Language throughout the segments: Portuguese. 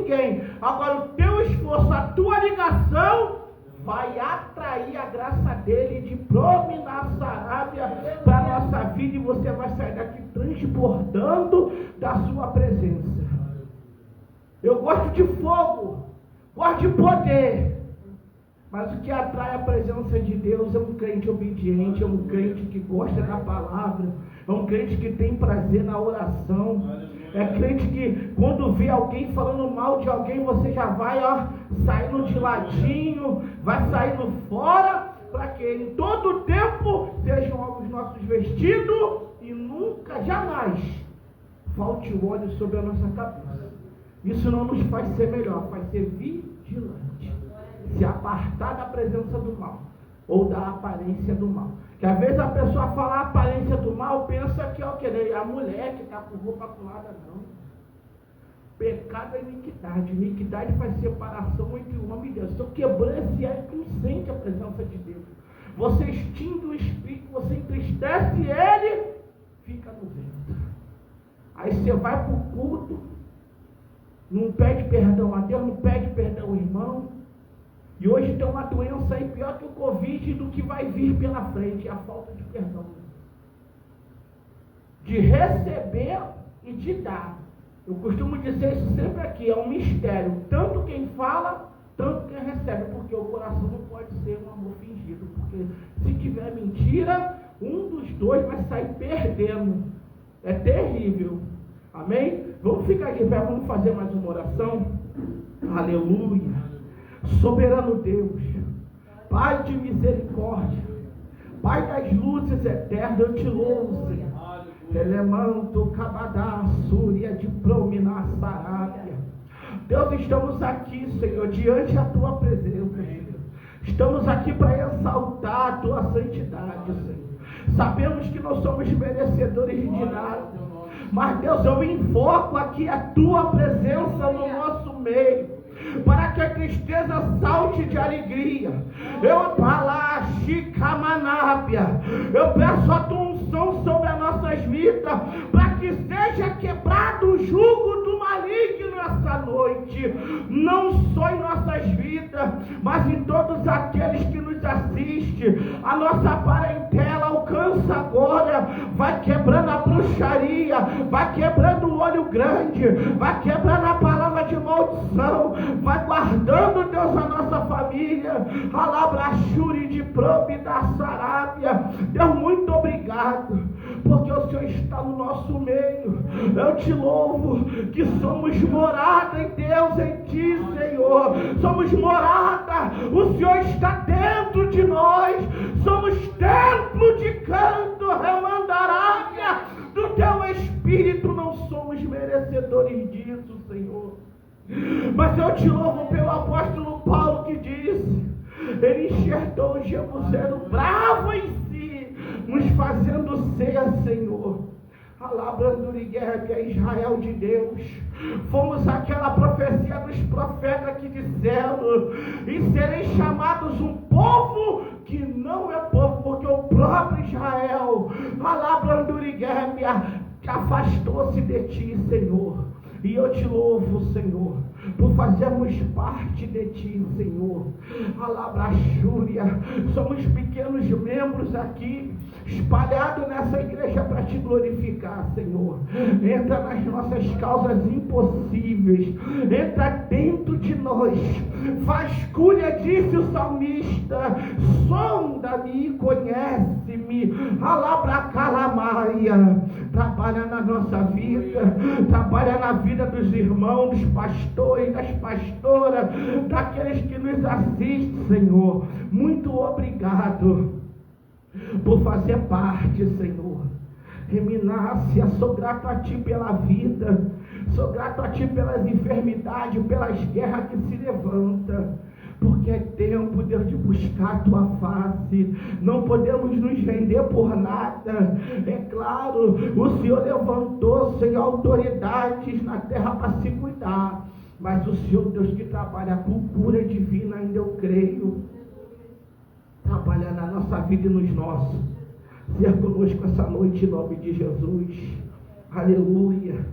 ninguém. Agora o teu esforço, a tua ligação vai atrair a graça dele de prominar Sarábia para a nossa vida, e você vai sair daqui transbordando da sua presença. Eu gosto de fogo, gosto de poder, mas o que atrai a presença de Deus é um crente obediente, é um crente que gosta da palavra, é um crente que tem prazer na oração, é crente que quando vê alguém falando mal de alguém, você já vai saindo de ladinho, vai saindo fora, para que em todo tempo sejam os nossos vestidos e nunca, jamais falte o óleo sobre a nossa cabeça. Isso não nos faz ser melhor, faz ser vigilante, se apartar da presença do mal ou da aparência do mal. Que às vezes a pessoa fala a aparência do mal, pensa que é o que? A mulher que está com roupa colada, não. Pecado é iniquidade. Iniquidade faz separação entre o homem e Deus. Então quebrando esse ar, tu não sente a presença de Deus. Você extingue o Espírito, você entristece ele, fica no vento. Aí você vai para o culto, não pede perdão a Deus, não pede perdão ao irmão. E hoje tem uma doença aí pior que o Covid, do que vai vir pela frente, é a falta de perdão. De receber e de dar. Eu costumo dizer isso sempre aqui, é um mistério. Tanto quem fala, tanto quem recebe, porque o coração não pode ser um amor fingido. Porque se tiver mentira, um dos dois vai sair perdendo. É terrível. Amém? Vamos ficar de pé, vamos fazer mais uma oração. Aleluia. Soberano Deus, Pai de misericórdia, Pai das luzes eternas, eu te louvo, Senhor. Telemanto, Cabadá, Súria, de Prominar, Sarábia. Deus, estamos aqui, Senhor, diante da tua presença, Senhor. Estamos aqui para exaltar a tua santidade, Senhor. Sabemos que não somos merecedores de nada, mas Deus, eu invoco aqui a tua presença no nosso meio, para que a tristeza salte de alegria. Eu peço a tua unção sobre as nossas vidas, para que seja quebrado o jugo do maligno essa noite, não só em nossas vidas, mas em todos aqueles que nos assistem. A nossa parentela alcança agora, vai quebrando a bruxaria, vai quebrando o olho grande, vai quebrando a palavra de maldição, vai guardando, Deus, a nossa família. Alabrachuri de Probe da Sarábia. Deus, muito obrigado, porque o Senhor está no nosso meio. Eu te louvo que somos morada em Deus, em ti, Senhor. Somos morada, o Senhor está dentro de nós. Somos templo de canto, remandarábia do teu Espírito. Não somos merecedores disso, Senhor. Mas eu te louvo pelo apóstolo Paulo, que disse: ele enxertou o Jebuseu bravo em si, nos fazendo ser, Senhor, alabrando guerra, que é Israel de Deus. Fomos aquela profecia dos profetas que disseram: e sereis chamados um povo que não é povo, porque o próprio Israel, alabrando guerra, afastou-se de ti, Senhor. E eu te louvo, Senhor, por fazermos parte de ti, Senhor. Alabrachúria, somos pequenos membros aqui, espalhados nessa igreja para te glorificar, Senhor. Entra nas nossas causas impossíveis, entra dentro de nós, vasculha, disse o salmista, sonda-me e conhece-me. Alabracalamaia, trabalha na nossa vida, trabalha na vida dos irmãos, dos pastores, das pastoras, daqueles que nos assistem, Senhor. Muito obrigado por fazer parte, Senhor. Reminácia, sou grato a ti pela vida, sou grato a ti pelas enfermidades, pelas guerras que se levantam, porque é tempo, Deus, de buscar a tua face. Não podemos nos vender por nada. É claro, o Senhor levantou, Senhor, autoridades na terra para se cuidar, mas o Senhor, Deus, que trabalha com cura divina, ainda eu creio, trabalhar na nossa vida e nos nossos. Seja conosco essa noite, em nome de Jesus. Aleluia.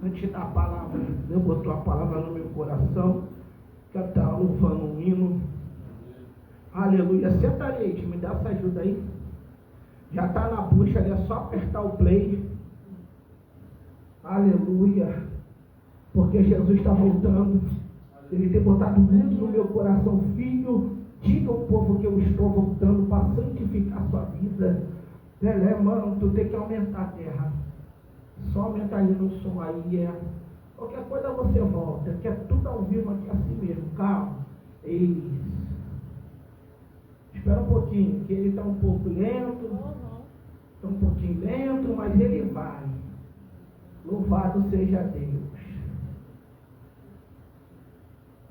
Antes da palavra, Deus botou a palavra no meu coração. Quero estar louvando um hino. Aleluia. Senta aí, me dá essa ajuda aí. Já está na bucha, é só apertar o play. Aleluia. Porque Jesus está voltando. Ele tem botado muito no meu coração. Filho, diga ao povo que eu estou voltando para santificar a sua vida. Mano, tu tem que aumentar a terra. Só aumenta aí no som aí. Qualquer coisa você volta. Que é tudo ao vivo aqui assim mesmo. Calma. Isso. Espera um pouquinho, que ele está um pouco lento. Está um pouquinho lento, mas ele vai. Louvado seja Deus.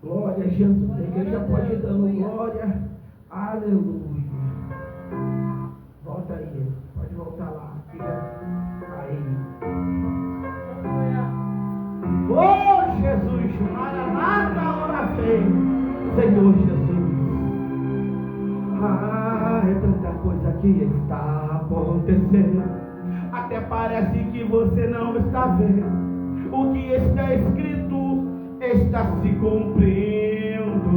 Glória a Jesus. A igreja pode ir dando glória. Aleluia. Volta aí. Pode voltar lá. Aí. Oh, Jesus. Maranata, hora vem. Senhor Jesus. É tanta coisa que está acontecendo. Até parece que você não está vendo. O que está escrito está se cumprindo.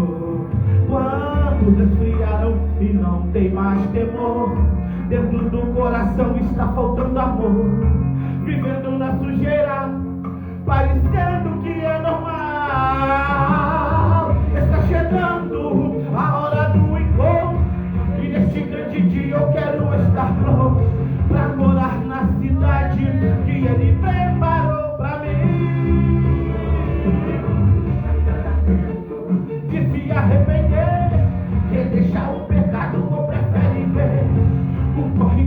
Quando esfriaram e não tem mais temor, dentro do coração está faltando amor. Vivendo na sujeira, parecendo que é normal. Está chegando a hora do encontro. E neste grande dia eu quero estar pronto para morar na cidade que Ele preparou para mim. De se arrepender, que deixar o pecado ou prefere ver o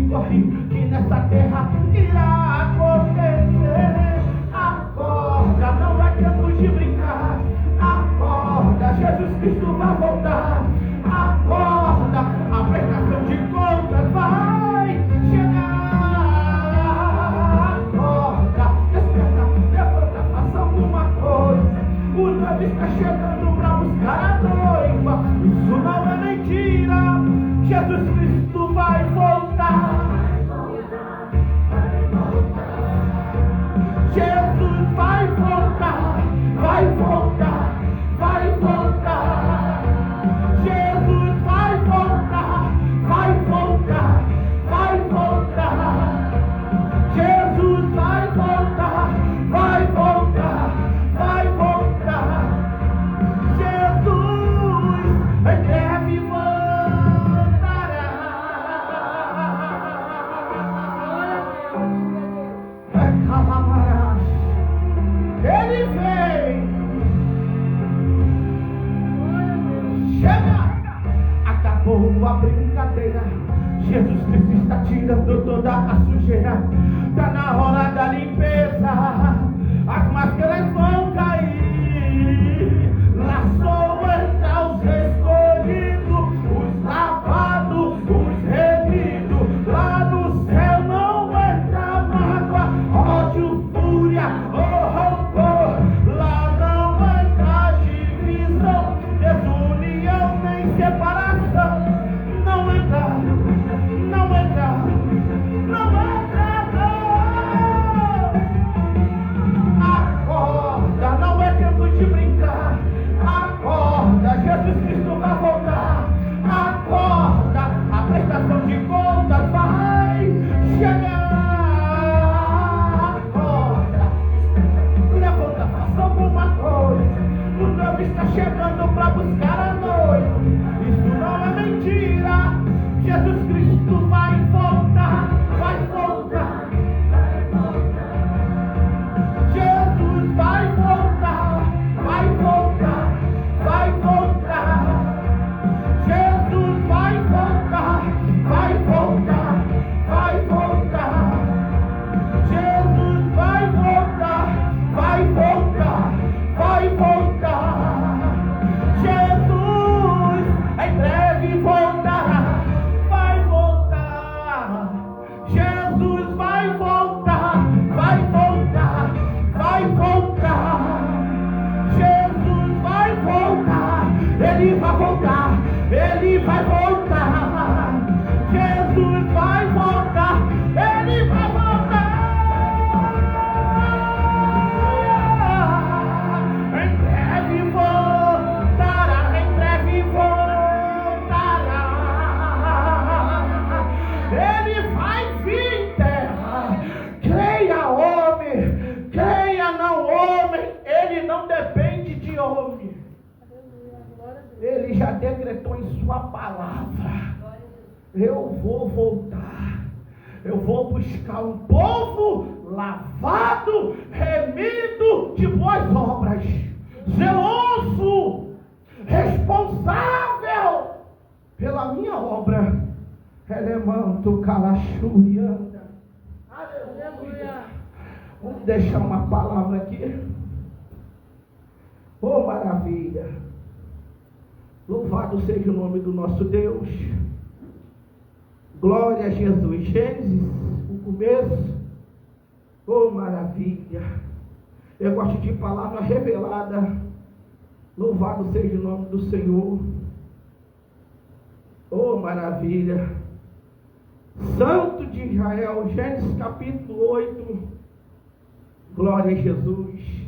corre, que nessa terra irá acontecer. Acorda, não é tempo de brincar. Acorda, Jesus Cristo vai voltar. Acorda, a prestação de contas vai chegar. Acorda, desperta, levanta, faça alguma coisa. O noivo está chegando para buscar a noiva. Isso não é mentira. Jesus Cristo vai voltar. Jesus vai voltar, vai voltar, vai voltar. Jesus vai voltar, vai voltar, vai voltar. Jesus vai voltar, vai voltar, vai voltar. Jesus em breve voltará. Ele vem. Chega! Acabou a brincadeira. Jesus Cristo está tirando toda a sujeira. Está na hora da limpeza. As máscaras vão cair. Lá só entra os escolhidos, os lavados, os remidos. Lá no céu não entra mágoa, ódio, fúria ou rancor. Lá não entra divisão, desunião nem separação. Não entra, não entra, não entra, não. Acorda, não é tempo de brincar. Acorda, Jesus Cristo vai voltar. Acorda, a prestação de contas vai chegar. Acorda, levanta, faça alguma coisa. O noivo está chegando para buscar a noiva. Isso não é mentira. Jesus Cristo vai voltar, vai voltar, vai voltar. Jesus vai voltar, vai voltar, vai voltar. Jesus vai voltar, vai voltar, vai voltar. Jesus vai voltar, vai voltar, vai voltar. Jesus em breve voltará, vai voltar. Jesus vai voltar, vai voltar, vai voltar. Jesus vai voltar, Ele vai voltar, Ele vai voltar. Jesus vai voltar, Ele vai voltar. não depende de homem. Ele já decretou em sua palavra: eu vou voltar. Eu vou buscar um povo lavado, remido de boas obras, zeloso, responsável pela minha obra. Elemanto calachurianda. Aleluia. Vamos deixar uma palavra aqui. Oh, maravilha. Louvado seja o nome do nosso Deus. Glória a Jesus. Gênesis, o começo. Oh, maravilha. Eu gosto de palavra revelada. Louvado seja o nome do Senhor. Oh, maravilha. Santo de Israel. Gênesis capítulo 8. Glória a Jesus.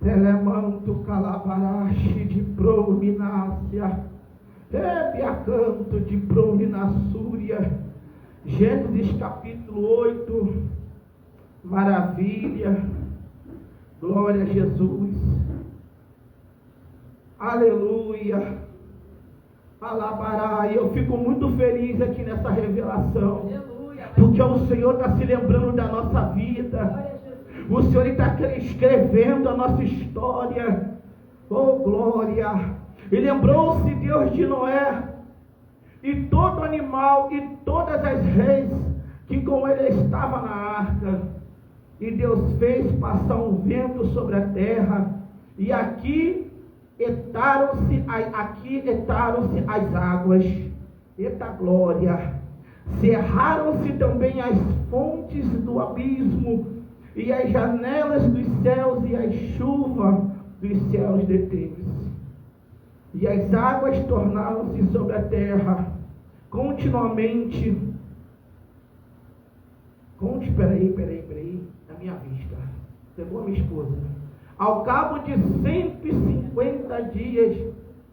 Telemanto calabarache de prominácia. Canto de prominassúria. Gênesis capítulo 8. Maravilha. Glória a Jesus. Aleluia. Alabará. E eu fico muito feliz aqui nessa revelação. Porque o Senhor está se lembrando da nossa vida. O Senhor está escrevendo a nossa história. Oh, glória. E lembrou-se Deus de Noé, e todo animal, e todas as reis, que com ele estavam na arca. E Deus fez passar um vento sobre a terra, e aqui etaram-se as águas. Eita glória! Cerraram-se também as fontes do abismo, e as janelas dos céus, e a chuva dos céus deteve-se. E as águas tornaram-se sobre a terra continuamente. Peraí, na minha vista. Pegou a minha esposa. Ao cabo de 150 dias,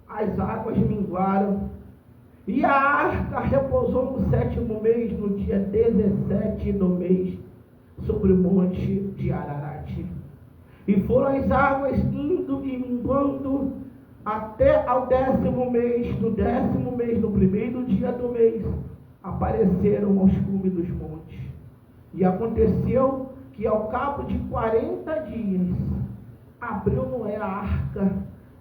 as águas minguaram. E a arca repousou no 7º mês, no dia 17 do mês, sobre o monte de Ararat. E foram as águas indo e minguando até ao 10º mês. No 10º mês, no primeiro dia do mês, apareceram aos cumes dos montes. E aconteceu que ao cabo de 40 dias, abriu Noé a arca,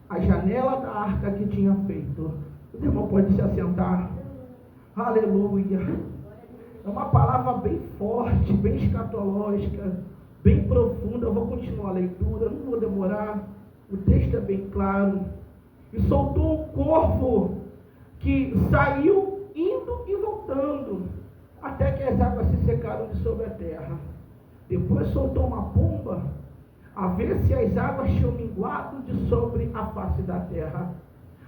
a janela da arca que tinha feito. O irmão pode se assentar. Aleluia. É uma palavra bem forte, bem escatológica, bem profunda. Eu vou continuar a leitura, não vou demorar. O texto é bem claro. E soltou um corvo que saiu indo e voltando, até que as águas se secaram de sobre a terra. Depois soltou uma pomba, a ver se as águas tinham minguado de sobre a face da terra.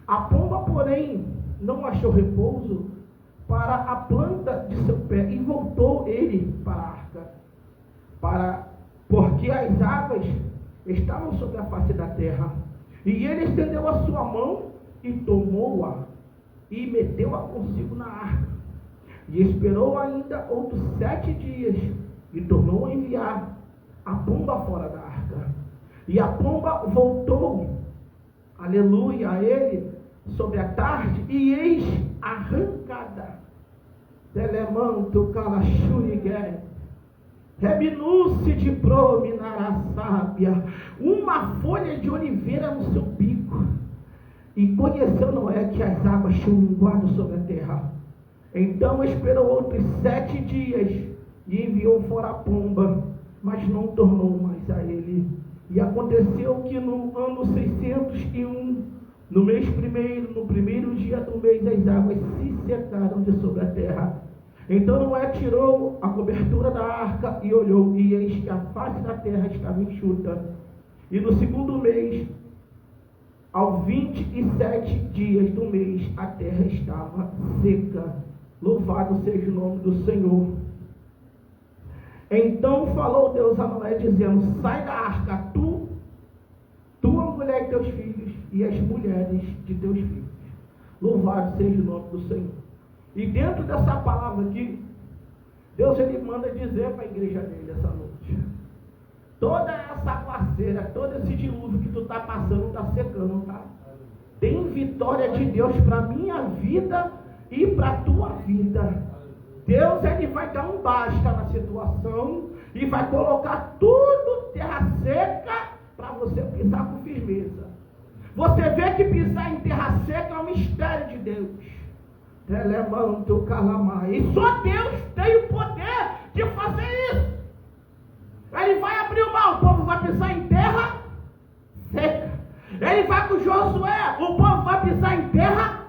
A pomba, porém, não achou repouso para a planta de seu pé, e voltou ele para a arca, porque as águas estavam sobre a face da terra. E ele estendeu a sua mão e tomou-a, e meteu-a consigo na arca. E esperou ainda outros 7 dias, e tornou a enviar a pomba fora da arca. E a pomba voltou, aleluia, a ele, sobre a tarde, e eis arrancada. Telemanto calachurigué. Reminú-se de prominar a sábia, uma folha de oliveira no seu bico. E conheceu Noé que as águas tinham minguado sobre a terra. Então esperou outros 7 dias, e enviou fora a pomba, mas não tornou mais a ele. E aconteceu que no ano 601, no mês primeiro, no primeiro dia do mês, as águas se secaram de sobre a terra. Então Noé tirou a cobertura da arca e olhou, e eis que a face da terra estava enxuta. E no segundo mês, aos 27 dias do mês, a terra estava seca. Louvado seja o nome do Senhor. Então falou Deus a Noé, dizendo: sai da arca, tua mulher e teus filhos, e as mulheres de teus filhos. Louvado seja o nome do Senhor. E dentro dessa palavra aqui, Deus ele manda dizer para a igreja dele essa noite: Toda essa aguaceira, todo esse dilúvio que tu está passando, está secando, tá? Tem vitória de Deus para minha vida e para a tua vida. Deus, ele vai dar um basta na situação e vai colocar tudo terra seca para você pisar com firmeza. Você vê que pisar em terra seca é um mistério de Deus. Telemanto calamar. E só Deus tem o poder de fazer isso. Ele vai abrir o mar, o povo vai pisar em terra seca. Ele vai com Josué, o povo vai pisar em terra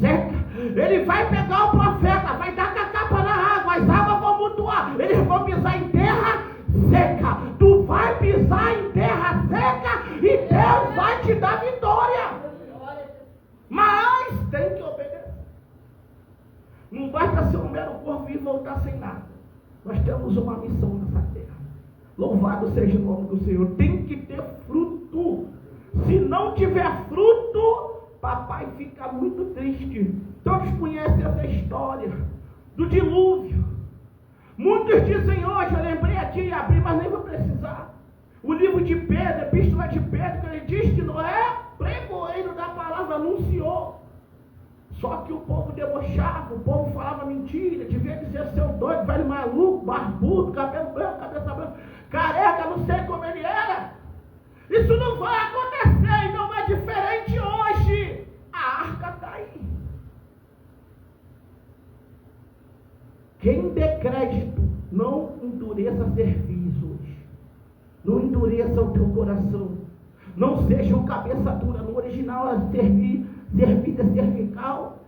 seca. Ele vai pegar o profeta, vai dar com a capa na água, as águas vão mutuar. Eles vão pisar em terra seca. Tu vai pisar em terra seca e Deus vai te dar vitória. Mas tem que obedecer. Não basta ser um mero corpo e voltar sem nada. Nós temos uma missão nessa terra. Louvado seja o nome do Senhor. Tem que ter fruto. Se não tiver fruto, papai fica muito triste. Todos conhecem essa história do dilúvio. Muitos dizem hoje, eu lembrei aqui e abri, mas nem vou precisar. O livro de Pedro, a epístola de Pedro, que ele diz que Noé, pregoeiro da palavra, anunciou. Só que o povo debochava, o povo falava mentira, devia dizer seu doido, velho maluco, barbudo, cabelo branco, cabeça branca, careca, não sei como ele era. Isso não vai acontecer e não é diferente hoje. A arca está aí. Quem dê crédito, não endureça serviço hoje. Não endureça o teu coração. Não seja um cabeça dura. No original, servida cervical,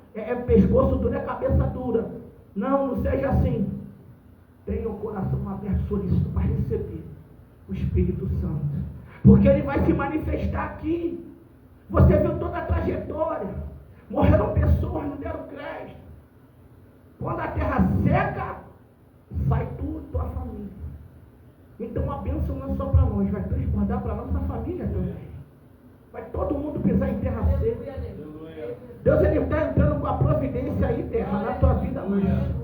pescoço duro, é cabeça dura. Não seja assim. Tenha o coração aberto, solícito para receber o Espírito Santo. Porque ele vai se manifestar aqui. Você viu toda a trajetória. Morreram pessoas, não deram crédito. Quando a terra seca, sai tudo, tua família. Então a bênção não é só para nós, vai transbordar para a nossa família também. Vai todo mundo pisar em terra seca. Deus, ele está entrando com a providência aí, terra, na tua vida hoje.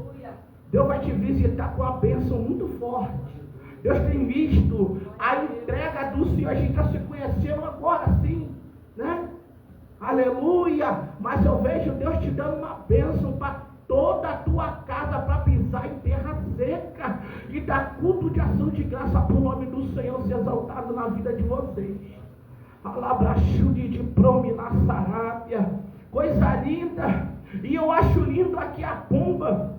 Deus vai te visitar com a bênção muito forte. Deus tem visto a entrega do Senhor. A gente está se conhecendo agora sim, né? Aleluia! Mas eu vejo Deus te dando uma bênção para toda a tua casa, para pisar em terra seca e dar culto de ação de graça para o nome do Senhor ser exaltado na vida de vocês. Alabrachude de Prominaçarábia, coisa linda. E eu acho lindo aqui a pomba,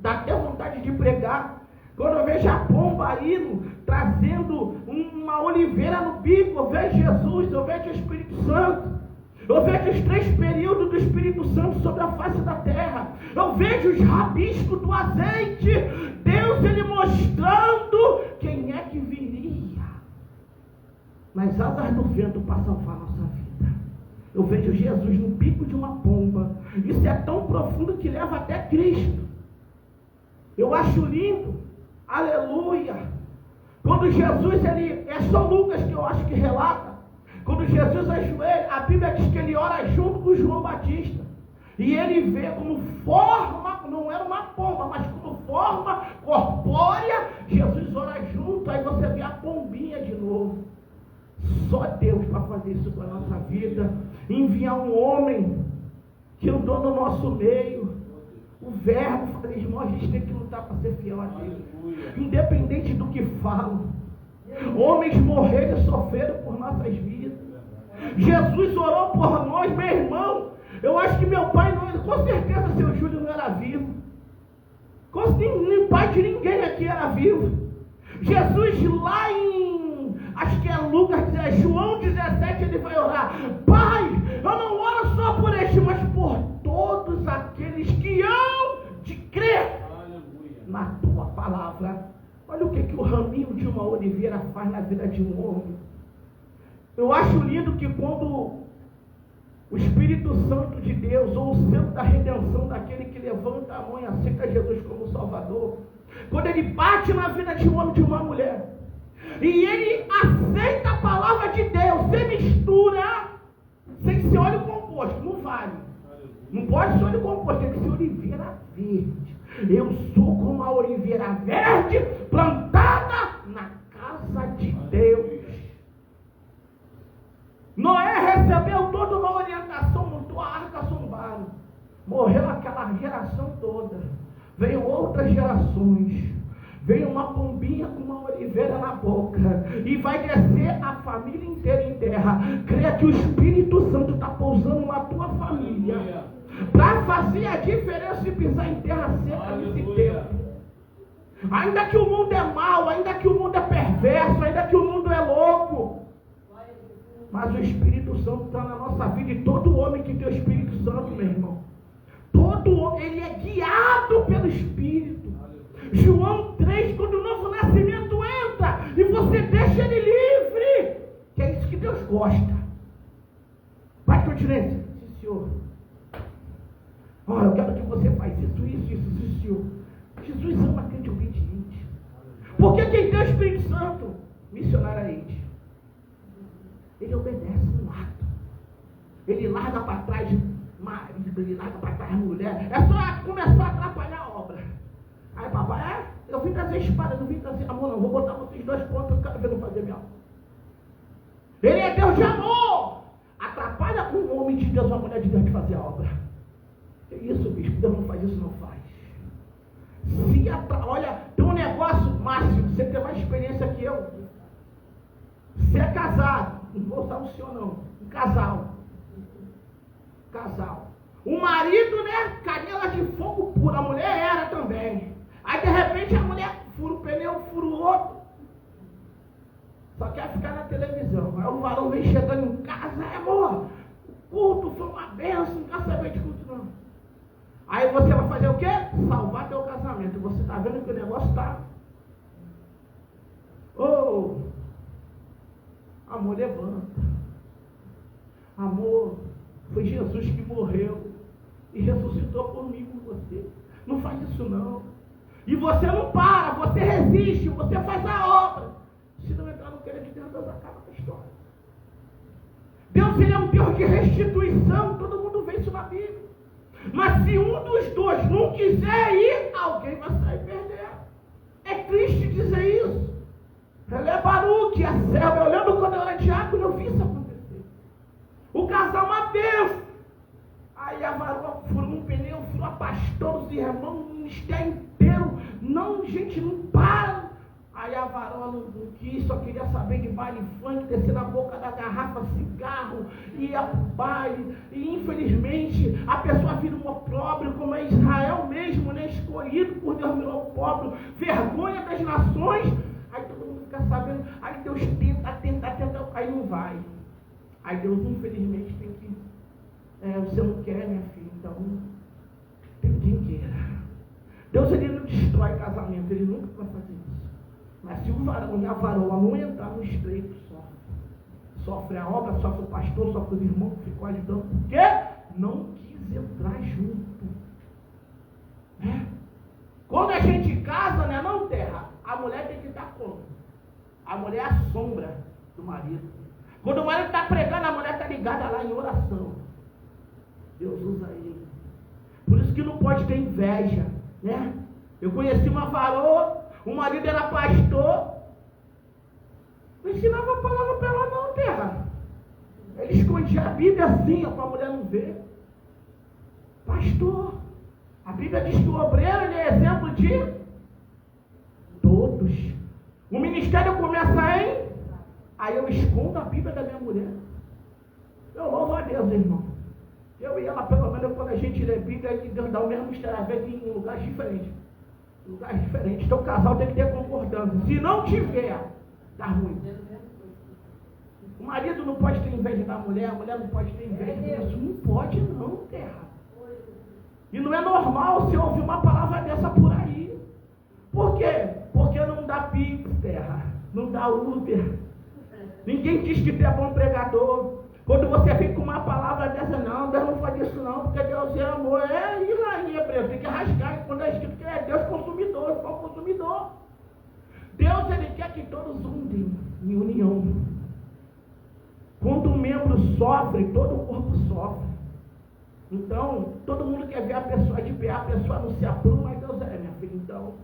dá até vontade de pregar. Quando eu vejo a pomba indo, trazendo uma oliveira no bico, eu vejo Jesus, eu vejo o Espírito Santo. Eu vejo os 3 períodos do Espírito Santo sobre a face da terra. Eu vejo os rabiscos do azeite. Deus, ele mostrando quem é que viria nas asas do vento para salvar a nossa vida. Eu vejo Jesus no bico de uma pomba. Isso é tão profundo que leva até Cristo. Eu acho lindo. Aleluia. Quando Jesus, ele, é só Lucas que eu acho que relata. Quando Jesus ajoelha, a Bíblia diz que ele ora junto com João Batista. E ele vê como forma, não era uma pomba, mas como forma corpórea, Jesus ora junto, aí você vê a pombinha de novo. Só Deus para fazer isso com a nossa vida. Enviar um homem que andou no nosso meio. O verbo, falei, irmão, a gente tem que lutar para ser fiel a Deus. Independente do que falam. Homens morreram e sofreram por nossas vidas. Jesus orou por nós, meu irmão. Eu acho que meu pai não era, com certeza seu Júlio não era vivo. Nem pai de ninguém aqui era vivo. Jesus lá em, acho que é Lucas, João 17, ele vai orar. Pai, eu não oro só por este, mas por todos aqueles que hão de crer na tua palavra. Olha o que o raminho de uma oliveira faz na vida de um homem. Eu acho lindo que quando o Espírito Santo de Deus, ou o centro da redenção daquele que levanta a mão e aceita Jesus como Salvador, quando ele bate na vida de um homem e de uma mulher, e ele aceita a palavra de Deus, você mistura, sem ser óleo composto, não vale. Não pode ser óleo composto, tem que ser oliveira verde. Eu sou como a oliveira verde plantada na casa de Morreu aquela geração toda. Veio outras gerações. Veio uma pombinha com uma oliveira na boca. E vai descer a família inteira em terra. Creia que o Espírito Santo está pousando na tua família. Para fazer a diferença e pisar em terra seca nesse tempo. Ainda que o mundo é mau, ainda que o mundo é perverso, ainda que o mundo é louco. Mas o Espírito Santo está na nossa vida. E todo homem que tem o Espírito Santo, meu irmão, todo homem, ele é guiado pelo Espírito. João 3, quando o novo nascimento entra e você deixa ele livre, que é isso que Deus gosta. Vai continuar. Sim, Senhor. Eu quero que você faça isso, Senhor. Jesus ama crente obediente. Porque quem tem o Espírito Santo, missionário é ele. Ele obedece no ato. Ele larga para trás marido, ele larga para trás mulher. É só começar a atrapalhar a obra. Aí papai, eu vim trazer espada, não vim trazer amor não. Vou botar vocês 2 pontos, eu quero ver não fazer minha obra. Ele é Deus de amor. Atrapalha um homem de Deus, uma mulher de Deus de fazer a obra. Que isso, bispo? Deus não faz isso, não faz. Olha, tem um negócio, Márcio, você tem mais experiência que eu. Você é casado, não vou usar o senhor não, um casal. O marido, né, canela de fogo pura, a mulher era também. Aí de repente a mulher fura o pneu, fura o outro. Só quer ficar na televisão. Aí o varão vem chegando em casa, amor, o culto foi uma benção, não quer saber de culto não. Aí você vai fazer o quê? Salvar teu casamento. Você está vendo que o negócio está... Amor, levanta. Amor, foi Jesus que morreu e ressuscitou por mim, por você. Não faz isso não. E você não para, você resiste, você faz a obra. Se não entrar no querer de Deus, Deus acaba com a história. Deus, ele é um Deus de restituição, todo mundo vê isso na Bíblia. Mas se um dos dois não quiser ir, alguém vai sair perdendo. É triste dizer isso. Ele é Baruque, é servo. Eu lembro quando eu era diácono, eu vi isso acontecer. O casal uma vez. Aí a varoa furou um pneu, furou a pastor, os irmãos, o ministério inteiro. Não, gente, não para. Aí a varoa não quis, só queria saber de baile funk, descer na boca da garrafa, cigarro, ia pro baile. E infelizmente a pessoa vira um opróbrio, como é Israel mesmo, né? Escolhido por Deus, virou opróbrio, vergonha das nações. Aí todo mundo fica sabendo, aí Deus tenta, aí não vai. Aí Deus infelizmente tem que, você não quer, minha filha, então tem quem queira. Deus, ele não destrói casamento, ele nunca vai fazer isso. Mas se o varão e a varoa não entrar no estreito, sofre a obra, sofre o pastor, sofre os irmãos que ficam ajudando, porque não quis entrar junto. Né? Quando a gente casa, né, não terra, a mulher tem que dar conta. A mulher é a sombra do marido. Quando o marido está pregando, a mulher está ligada lá em oração. Deus usa ele. Por isso que não pode ter inveja, né? Eu conheci uma varoa, o marido era pastor, não ensinava a palavra para ela não, terra. Ele escondia a Bíblia assim, para a mulher não ver. Pastor, a Bíblia diz que o obreiro, ele é exemplo de todos. O ministério começa em... Aí eu escondo a Bíblia da minha mulher. Eu louvo a Deus, irmão. Eu e ela, pelo menos, quando a gente lê a Bíblia, Deus dá o mesmo mistério em lugares diferentes. Então o casal tem que ter concordância. Se não tiver, dá ruim. O marido não pode ter inveja da mulher, a mulher não pode ter inveja do marido. Não pode não, terra. E não é normal você ouvir uma palavra dessa por aí. Por quê? Porque não dá pix, terra. Não dá Uber. Ninguém diz que tu é bom pregador. Quando você fica com uma palavra dessa, não, Deus não faz isso não, porque Deus é amor. E lá em Hebreu, tem que rasgar, quando é escrito que é Deus consumidor, só consumidor. Deus, ele quer que todos andem em união. Quando um membro sofre, todo o corpo sofre. Então, todo mundo quer ver a pessoa de pé, a pessoa não se apruma, mas Deus minha filha, então,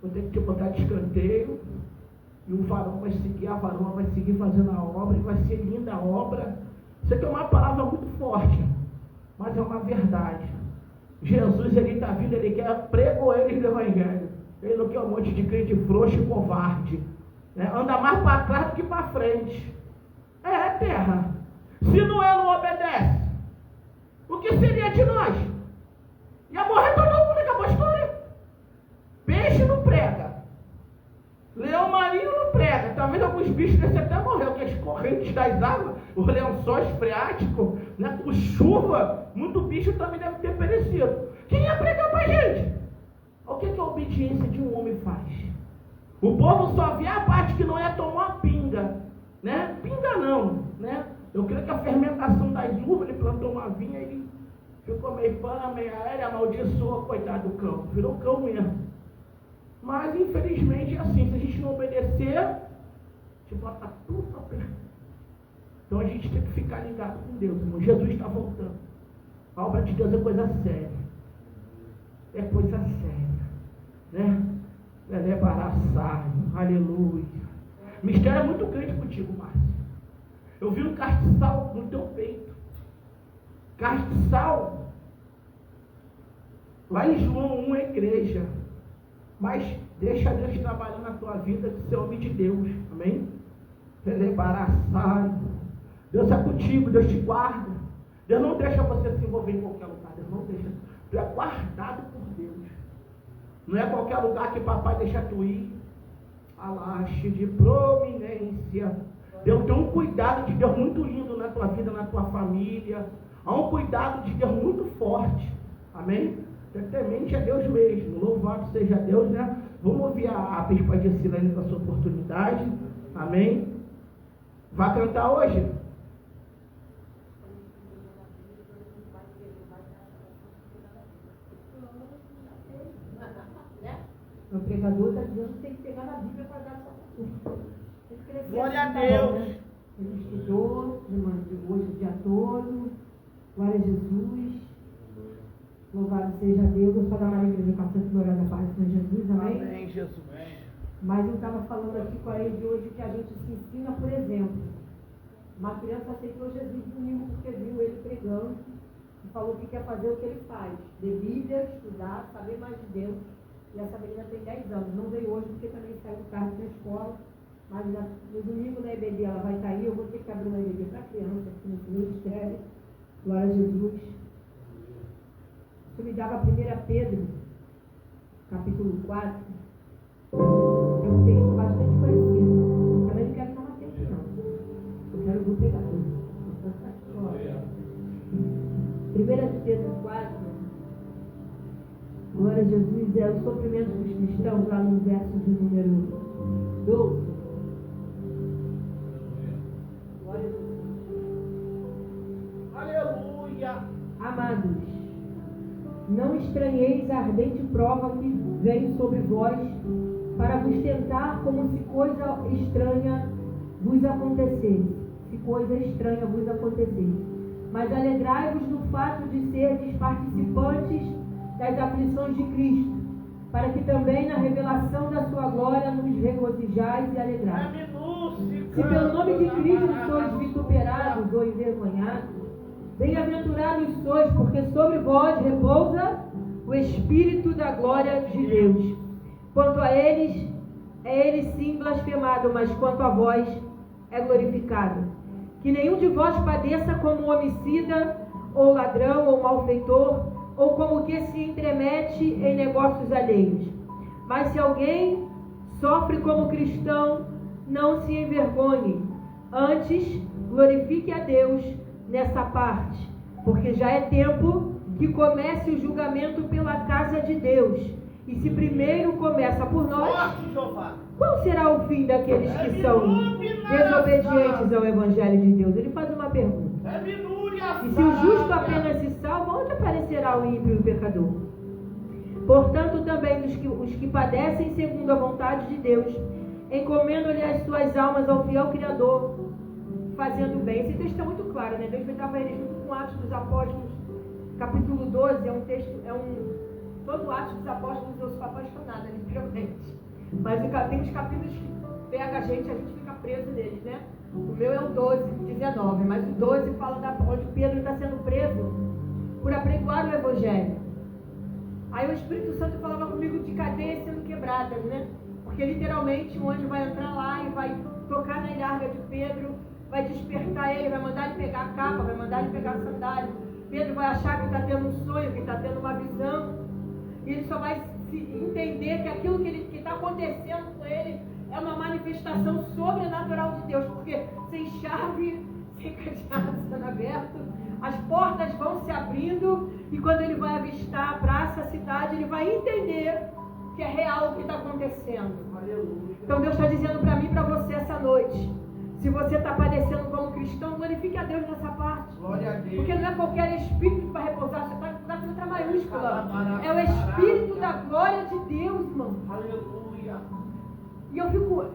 vou ter que te botar de escanteio. E o varão vai seguir, a varoa vai seguir fazendo a obra, e vai ser linda a obra. Isso aqui é uma palavra muito forte. Mas é uma verdade. Jesus, ele está vindo, ele quer pregou eles do Evangelho. Ele não quer um monte de crente frouxo e covarde, né? Anda mais para trás do que para frente. É terra. Se Noé não obedece, o que seria de nós? Ia morrer todo mundo, acabou a história. Peixe não prega, leão marinho não prega. Talvez alguns bichos desse até morreu, porque as correntes das águas, os lençóis freáticos, né, com chuva, muito bicho também deve ter perecido. Quem ia pregar pra gente? O que a obediência de um homem faz? O povo só vê a parte que não é tomar uma pinga, né? Pinga não, né? Eu creio que a fermentação das uvas, ele plantou uma vinha e ele ficou meio pã, meio aérea, amaldiçoou, coitado do cão, virou cão mesmo. Mas infelizmente é assim, se a gente não obedecer, a gente bota tudo para perto. Então a gente tem que ficar ligado com Deus, irmão. Jesus está voltando. A obra de Deus é coisa séria. É coisa séria, né? É baraçar, aleluia. O mistério é muito grande contigo, Márcio. Eu vi um castiçal no teu peito. Castiçal. Lá em João 1 é igreja. Mas deixa Deus trabalhar na tua vida de ser homem de Deus. Amém? Ele é baraçar. Deus é contigo, Deus te guarda. Deus não deixa você se envolver em qualquer lugar. Deus não deixa. Tu é guardado por Deus. Não é qualquer lugar que papai deixa tu ir. Alaste de prominência. Deus tem um cuidado de Deus muito lindo na tua vida, na tua família. Há um cuidado de Deus muito forte. Amém? Temente é Deus mesmo. Louvado seja Deus, né? Vamos ouvir a Bispa de Silene com a sua oportunidade. Amém? Vai cantar hoje? O pregador está dizendo que tem que pegar na Bíblia para dar só. Glória a Deus. Né? Ele estudou, hoje o dia todo. Glória a Jesus. Louvado seja Deus. Eu sou da Maria Igreja Católica Gloriosa Paz do Senhor Jesus. Amém? Amém, Jesus. Mas eu estava falando aqui com a ele de hoje que a gente se ensina, por exemplo. Uma criança aceitou Jesus domingo porque viu ele pregando e falou que quer fazer o que ele faz. Ler Bíblia, estudar, saber mais de Deus. E essa menina tem 10 anos. Não veio hoje porque também saiu do carro da escola. Mas no domingo na EBD ela vai estar aí. Eu vou ter que abrir uma EBD para criança aqui no ministério. Glória a Jesus. Isso me dava 1 Pedro, capítulo 4. É um texto bastante conhecido. Também não quero tomar tempo, não. Eu quero ver o pregador. 1 Pedro 4. Glória a Jesus, é o sofrimento dos cristãos, lá no verso de número 12. Glória a Jesus. Aleluia. Amados, não estranheis a ardente prova que vem sobre vós, para vos tentar como se coisa estranha vos acontecesse. Se coisa estranha vos acontecesse. Mas alegrai-vos no fato de serdes participantes das aflições de Cristo, para que também na revelação da sua glória nos regozijais e alegrais. Se pelo nome de Cristo sois vituperados ou envergonhados, bem-aventurados sois, porque sobre vós repousa o Espírito da glória de Deus. Quanto a eles, é ele sim blasfemado, mas quanto a vós, é glorificado. Que nenhum de vós padeça como homicida, ou ladrão, ou malfeitor, ou como que se entremete em negócios alheios. Mas se alguém sofre como cristão, não se envergonhe. Antes, glorifique a Deus nessa parte, porque já é tempo que comece o julgamento pela casa de Deus. E se primeiro começa por nós, qual será o fim daqueles que são desobedientes ao Evangelho de Deus? Ele faz uma pergunta. E se o justo apenas se salva, onde aparecerá o ímpio e o pecador? Portanto, também os que padecem segundo a vontade de Deus, encomendam-lhe as suas almas ao fiel Criador, fazendo bem. Esse texto é muito claro, né? Deus estava ele junto com Atos dos Apóstolos, capítulo 12, é um texto, todo Atos dos Apóstolos eu sou apaixonada, literalmente. Mas tem os capítulos que pega a gente fica preso neles, né? O meu é o 12, 19, mas o 12 fala onde Pedro está sendo preso por apregoar o Evangelho. Aí o Espírito Santo falava comigo de cadeias sendo quebradas, né? Porque literalmente o anjo vai entrar lá e vai tocar na ilharga de Pedro, vai despertar ele, vai mandar ele pegar a capa, vai mandar ele pegar a sandália. Pedro vai achar que está tendo um sonho, que está tendo uma visão, e ele só vai entender que aquilo que está acontecendo com ele é uma manifestação sobrenatural de Deus, porque sem chave, sem cadeado sendo aberto, as portas vão se abrindo, e quando ele vai avistar a praça, a cidade, ele vai entender que é real o que está acontecendo. Aleluia. Então Deus está dizendo para mim e para você essa noite, se você está padecendo como cristão, glorifique a Deus nessa parte. Glória a Deus. Porque não é qualquer espírito que vai repousar, você está com letra maiúscula. É o Espírito da glória de Deus, irmão. Aleluia. E eu fico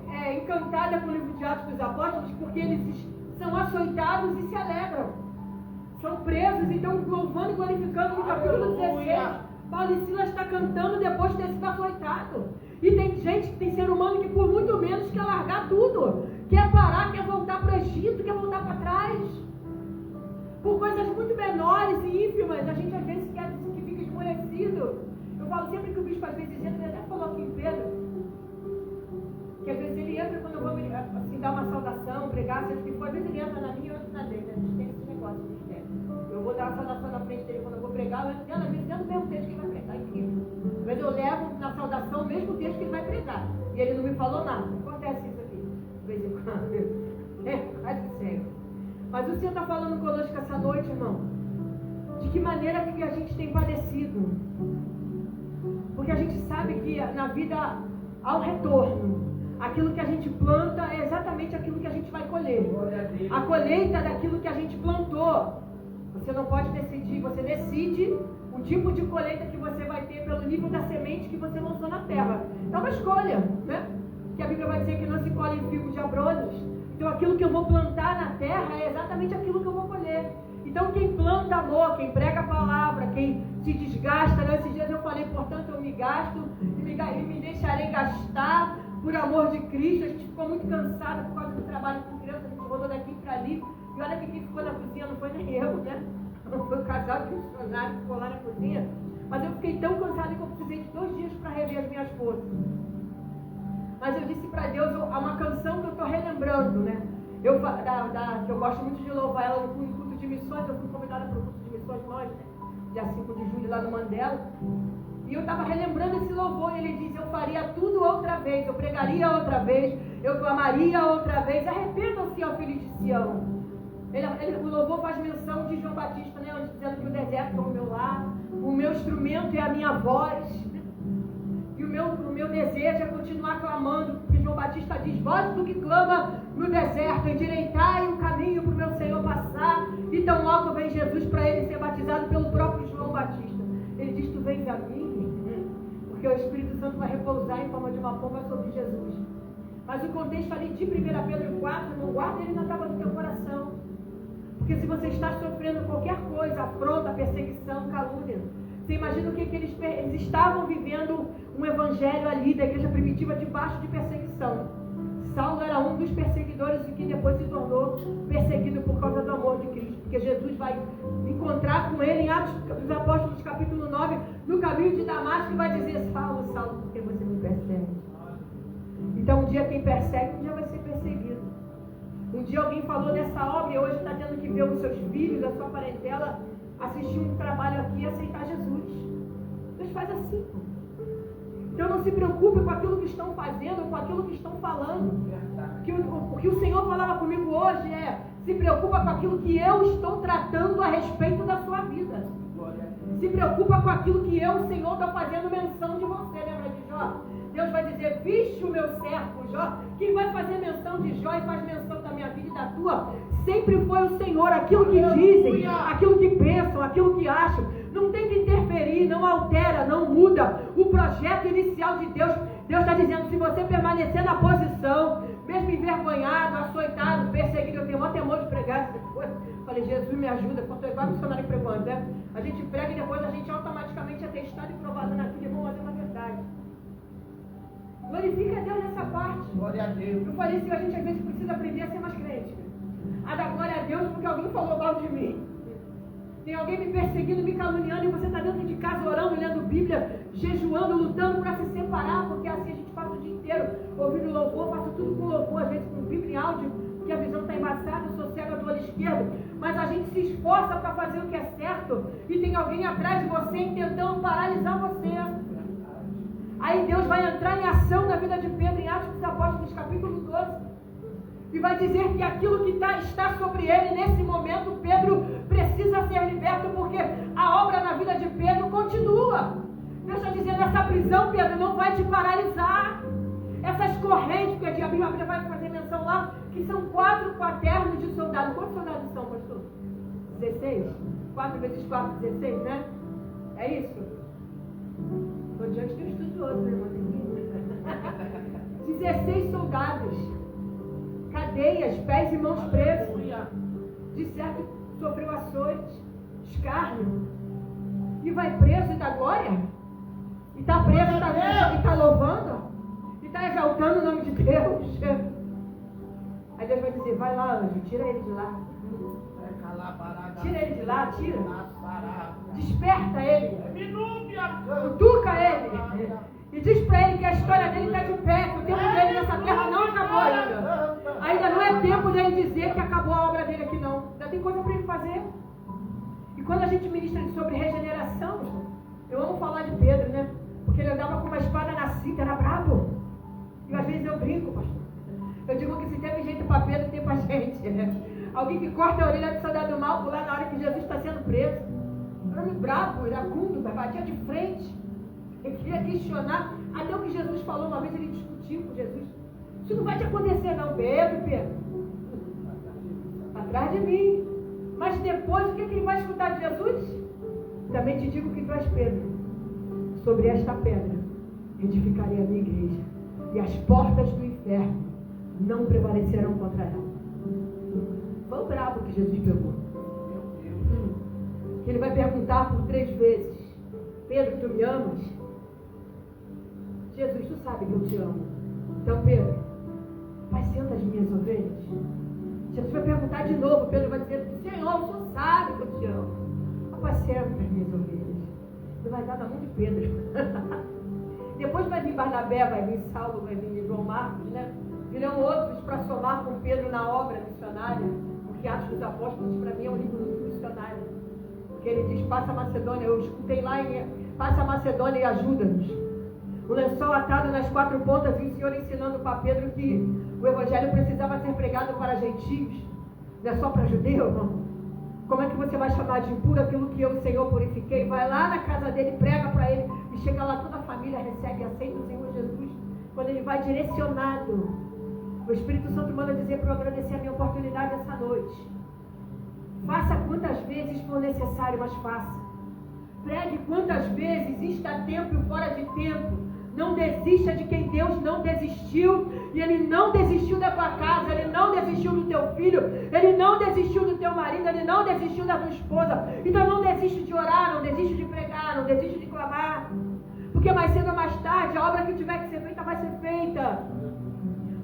encantada com o livro de Atos dos Apóstolos, porque eles são açoitados e se alegram. São presos e estão louvando e glorificando no capítulo 16. Paulo e Silas está cantando depois de ter sido açoitado. E tem gente, tem ser humano que por muito menos quer largar tudo. Quer parar, quer voltar para o Egito, quer voltar para trás. Por coisas muito menores e ínfimas, a gente às vezes quer dizer que fica esmorecido. Eu falo sempre que o bispo às vezes entra, ele até falou aqui em Pedro, que às vezes ele entra quando eu vou assim, dar uma saudação, pregar, seja o que for, às vezes ele entra na minha e eu entro na dele. A gente tem esse negócio, eu vou dar uma saudação na frente dele quando eu vou pregar, eu entro dentro, às vezes dentro do mesmo texto que ele vai pregar, incrível. Às vezes eu levo na saudação o mesmo texto que ele vai pregar, e ele não me falou nada. Acontece isso aqui, de vez em quando. Quase sempre. Mas o Senhor está falando conosco essa noite, irmão, de que maneira que a gente tem padecido. Porque a gente sabe que na vida há um retorno. Aquilo que a gente planta é exatamente aquilo que a gente vai colher. A colheita daquilo que a gente plantou. Você não pode decidir, você decide o tipo de colheita que você vai ter pelo nível da semente que você lançou na terra. É uma escolha, né? Que a Bíblia vai dizer que não se colhe figos de abrolhos. Então aquilo que eu vou plantar na terra é exatamente aquilo que eu vou colher. Então quem planta amor, quem prega a palavra, quem se desgasta, né? Esses dias eu falei, portanto eu me gasto e me deixarei gastar por amor de Cristo. A gente ficou muito cansado por causa do trabalho com criança, a gente rodou daqui para ali. E olha que quem ficou na cozinha não foi nem eu, né? Não foi o casal de funcionários que ficou lá na cozinha. Mas eu fiquei tão cansada que eu precisei de 2 dias para rever as minhas forças. Mas eu disse para Deus, há uma canção que eu estou relembrando, né? Que eu gosto muito de louvar ela no culto de missões. Eu fui convidada para o culto de missões nós, né? Dia 5 de julho lá no Mandela. E eu estava relembrando esse louvor, e ele diz, eu faria tudo outra vez, eu pregaria outra vez, eu clamaria outra vez, arrependam-se ao filho de Sião. O louvor faz menção de João Batista, né, dizendo que o deserto é o meu lar, o meu instrumento é a minha voz, e o meu desejo é continuar clamando, porque João Batista diz, voz do que clama no deserto, endireitai o caminho para o meu Senhor passar, e tão logo vem Jesus para ele ser batizado pelo próprio João Batista. Ele diz, tu vens a mim, porque o Espírito Santo vai repousar em forma de uma pomba sobre Jesus. Mas o contexto ali de 1 Pedro 4, não guarda ele na tábua do teu coração. Porque se você está sofrendo qualquer coisa, afronta, perseguição, calúnia, você imagina o que eles estavam vivendo um evangelho ali da igreja primitiva debaixo de perseguição. Saulo era um dos perseguidores e que depois se tornou perseguido por causa do amor de Cristo. Porque Jesus vai encontrar com ele em Atos dos Apóstolos, capítulo 9, no caminho de Damasco, e vai dizer, Saulo, Saulo, por que você me persegue? Então um dia quem persegue, um dia vai ser perseguido. Um dia alguém falou dessa obra e hoje está tendo que ver os seus filhos, a sua parentela, assistir um trabalho aqui e aceitar Jesus. Deus faz assim. Então não se preocupe com aquilo que estão fazendo, com aquilo que estão falando. O que o Senhor falava comigo hoje é, se preocupa com aquilo que eu estou tratando a respeito da sua vida. Se preocupa com aquilo que eu, o Senhor, estou fazendo menção de você. Lembra de Jó? Deus vai dizer, viste o meu servo Jó, que vai fazer menção de Jó e faz menção da minha vida e da tua. Sempre foi o Senhor, aquilo que dizem, aquilo que pensam, aquilo que acham. Não tem que interferir, não altera, não muda o projeto inicial de Deus. Deus está dizendo, se você permanecer na posição, mesmo envergonhado, açoitado, perseguido, eu tenho maior temor de pregar essa coisa. Falei, Jesus me ajuda, quando eu igual a missionária pregando, né? A gente prega e depois a gente automaticamente é testado e provado naquilo e vamos fazer uma verdade. Glorifica a Deus nessa parte. Glória a Deus. Eu falei assim, a gente às vezes precisa aprender a ser mais crente. A dar glória a Deus porque alguém falou mal de mim. Tem alguém me perseguindo, me caluniando, e você está dentro de casa orando, lendo Bíblia, jejuando, lutando para se separar, porque assim a gente passa o dia inteiro ouvindo louvor, passa tudo com louvor, às vezes com Bíblia em áudio, porque a visão está embaçada, eu sou cega do olho esquerdo, mas a gente se esforça para fazer o que é certo, e tem alguém atrás de você tentando paralisar você. Aí Deus vai entrar em ação na vida de Pedro, em Atos dos Apóstolos, capítulo 12. E vai dizer que aquilo que está sobre ele nesse momento, Pedro precisa ser liberto, porque a obra na vida de Pedro continua. Deus está dizendo, essa prisão, Pedro, não vai te paralisar. Essas correntes, porque a Bíblia vai fazer menção lá, que são 4 quaternos de soldado. Quantos soldados são, pastor? 16? 4 vezes 4, 16, né? É isso? Estou diante de um estudioso, né, irmão? 16 soldados. Cadeias, pés e mãos presos. De certo sofreu açoites, escárnio. E vai preso e dá glória? E está preso e está louvando? E está exaltando o nome de Deus? Aí Deus vai dizer, vai lá, anjo, tira ele de lá. Tira ele de lá, tira. Desperta ele. Cutuca ele. E diz para ele que a história dele está de pé, que o tempo dele nessa terra não acabou ainda. Ainda não é tempo dele dizer que acabou a obra dele aqui, não. Ainda tem coisa para ele fazer. E quando a gente ministra sobre regeneração, eu amo falar de Pedro, né? Porque ele andava com uma espada na cinta, era brabo. E às vezes eu brinco, pastor. Eu digo que se teve jeito para Pedro, tem para gente, né? Alguém que corta a orelha do soldado mal lá na hora que Jesus está sendo preso. Era muito brabo, iracundo, batia de frente. Ele queria questionar, até o que Jesus falou uma vez, ele discutiu com Jesus. Isso não vai te acontecer não, Pedro. Atrás de mim. Mas depois, o que ele vai escutar de Jesus? Também te digo que tu és Pedro. Sobre esta pedra edificarei a minha igreja. E as portas do inferno não prevalecerão contra ela. Foi o brabo que Jesus pegou. Que ele vai perguntar por 3 vezes. Pedro, tu me amas? Jesus, tu sabe que eu te amo. Então, Pedro, apacenta as minhas ovelhas. Jesus vai perguntar de novo. Pedro vai dizer, Senhor, tu sabe que eu te amo. Apacenta as minhas ovelhas. Ele vai dar na mão de Pedro. Depois vai vir Barnabé, vai vir Saulo, vai vir João Marcos, né? Virão outros para somar com Pedro na obra missionária. Porque Atos dos Apóstolos, para mim, é um livro muito missionário. Porque ele diz, passa a Macedônia. Eu escutei lá em passa a Macedônia e ajuda-nos. O lençol atado nas 4 pontas, e o Senhor ensinando para Pedro que o Evangelho precisava ser pregado para gentios, não é só para judeu, irmão. Como é que você vai chamar de impuro aquilo que eu, o Senhor, purifiquei? Vai lá na casa dele, prega para ele, e chega lá, toda a família recebe e aceita o Senhor Jesus, quando ele vai direcionado. O Espírito Santo manda dizer para eu agradecer a minha oportunidade essa noite. Faça quantas vezes for necessário, mas faça. Pregue quantas vezes está a tempo e fora de tempo. Não desista de quem Deus não desistiu. E Ele não desistiu da tua casa. Ele não desistiu do teu filho. Ele não desistiu do teu marido. Ele não desistiu da tua esposa. Então não desiste de orar. Não desiste de pregar. Não desiste de clamar. Porque mais cedo ou mais tarde, a obra que tiver que ser feita vai ser feita.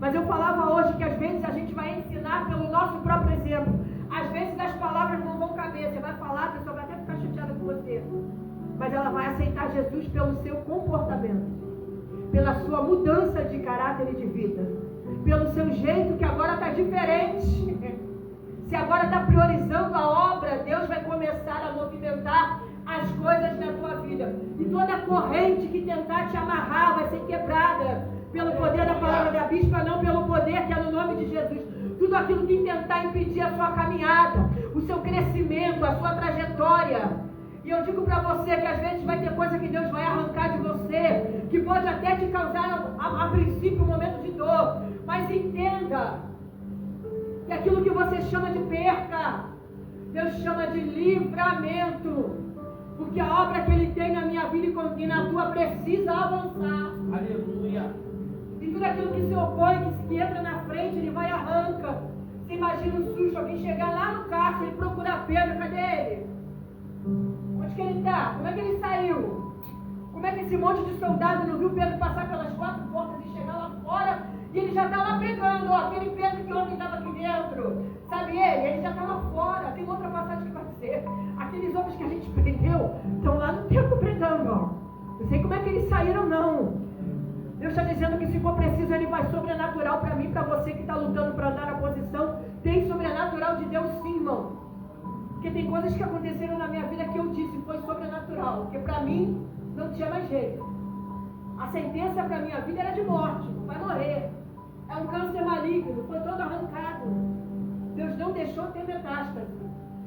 Mas eu falava hoje que às vezes a gente vai ensinar pelo nosso próprio exemplo. Às vezes as palavras não vão caber. Você vai falar, a pessoa vai até ficar chateada com você. Mas ela vai aceitar Jesus pelo seu comportamento. Pela sua mudança de caráter e de vida. Pelo seu jeito que agora está diferente. Se agora está priorizando a obra, Deus vai começar a movimentar as coisas na tua vida. E toda corrente que tentar te amarrar vai ser quebrada. Pelo poder da palavra da bispa, não pelo poder que é no nome de Jesus. Tudo aquilo que tentar impedir a sua caminhada, o seu crescimento, a sua trajetória. E eu digo para você que às vezes vai ter coisa que Deus vai arrancar de você, que pode até te causar a princípio um momento de dor. Mas entenda que aquilo que você chama de perca, Deus chama de livramento. Porque a obra que Ele tem na minha vida e na tua precisa avançar. Aleluia. E tudo aquilo que se opõe, que entra na frente, Ele vai e arranca. Você imagina um susto, alguém chegar lá no cárcere e procurar Pedro, cadê ele? Onde que ele está? Como é que ele saiu? Como é que esse monte de soldado não viu Pedro passar pelas 4 portas e chegar lá fora? E ele já está lá pegando, ó, aquele Pedro que ontem estava aqui dentro. Sabe ele? Ele já está lá fora. Tem outra passagem que vai dizer. Aqueles que eles saíram, não. Deus está dizendo que se for preciso, Ele vai sobrenatural para mim, para você que está lutando para andar na posição. Tem sobrenatural de Deus sim, irmão. Porque tem coisas que aconteceram na minha vida que eu disse foi sobrenatural. Porque para mim não tinha mais jeito. A sentença para minha vida era de morte. Vai morrer. É um câncer maligno. Foi todo arrancado. Deus não deixou ter metástase.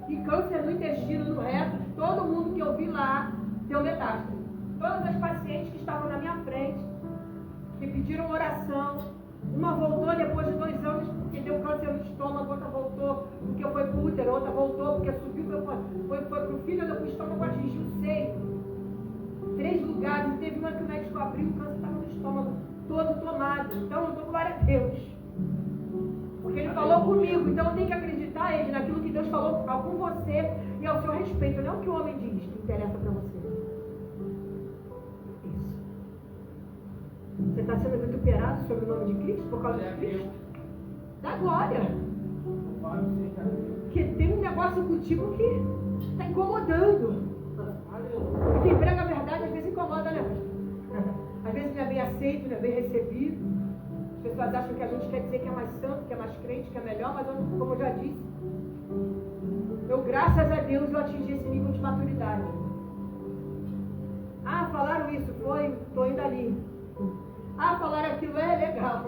E câncer no intestino, no reto, todo mundo que eu vi lá deu metástase. Todas as pacientes que estavam na minha frente, que pediram oração, uma voltou depois de 2 anos porque deu câncer no estômago, outra voltou porque foi pro útero, outra voltou porque subiu, foi pro fígado, pro estômago, atingiu o seio. 3 lugares, e teve uma que o médico abriu, o câncer estava no estômago, todo tomado. Então eu dou glória a Deus. Porque Ele falou comigo, então eu tenho que acreditar Ele naquilo que Deus falou com você e ao seu respeito, não é o que o homem diz que interessa para você. Você está sendo vituperado sobre o nome de Cristo por causa de Cristo? Dá glória. Porque tem um negócio contigo que está incomodando. E quem prega a verdade às vezes incomoda, né? Às vezes não é bem aceito, não é bem recebido. As pessoas acham que a gente quer dizer que é mais santo, que é mais crente, que é melhor, mas como eu já disse, eu, graças a Deus, eu atingi esse nível de maturidade. Ah, falaram isso, estou indo ali. Ah, falaram aquilo, é legal.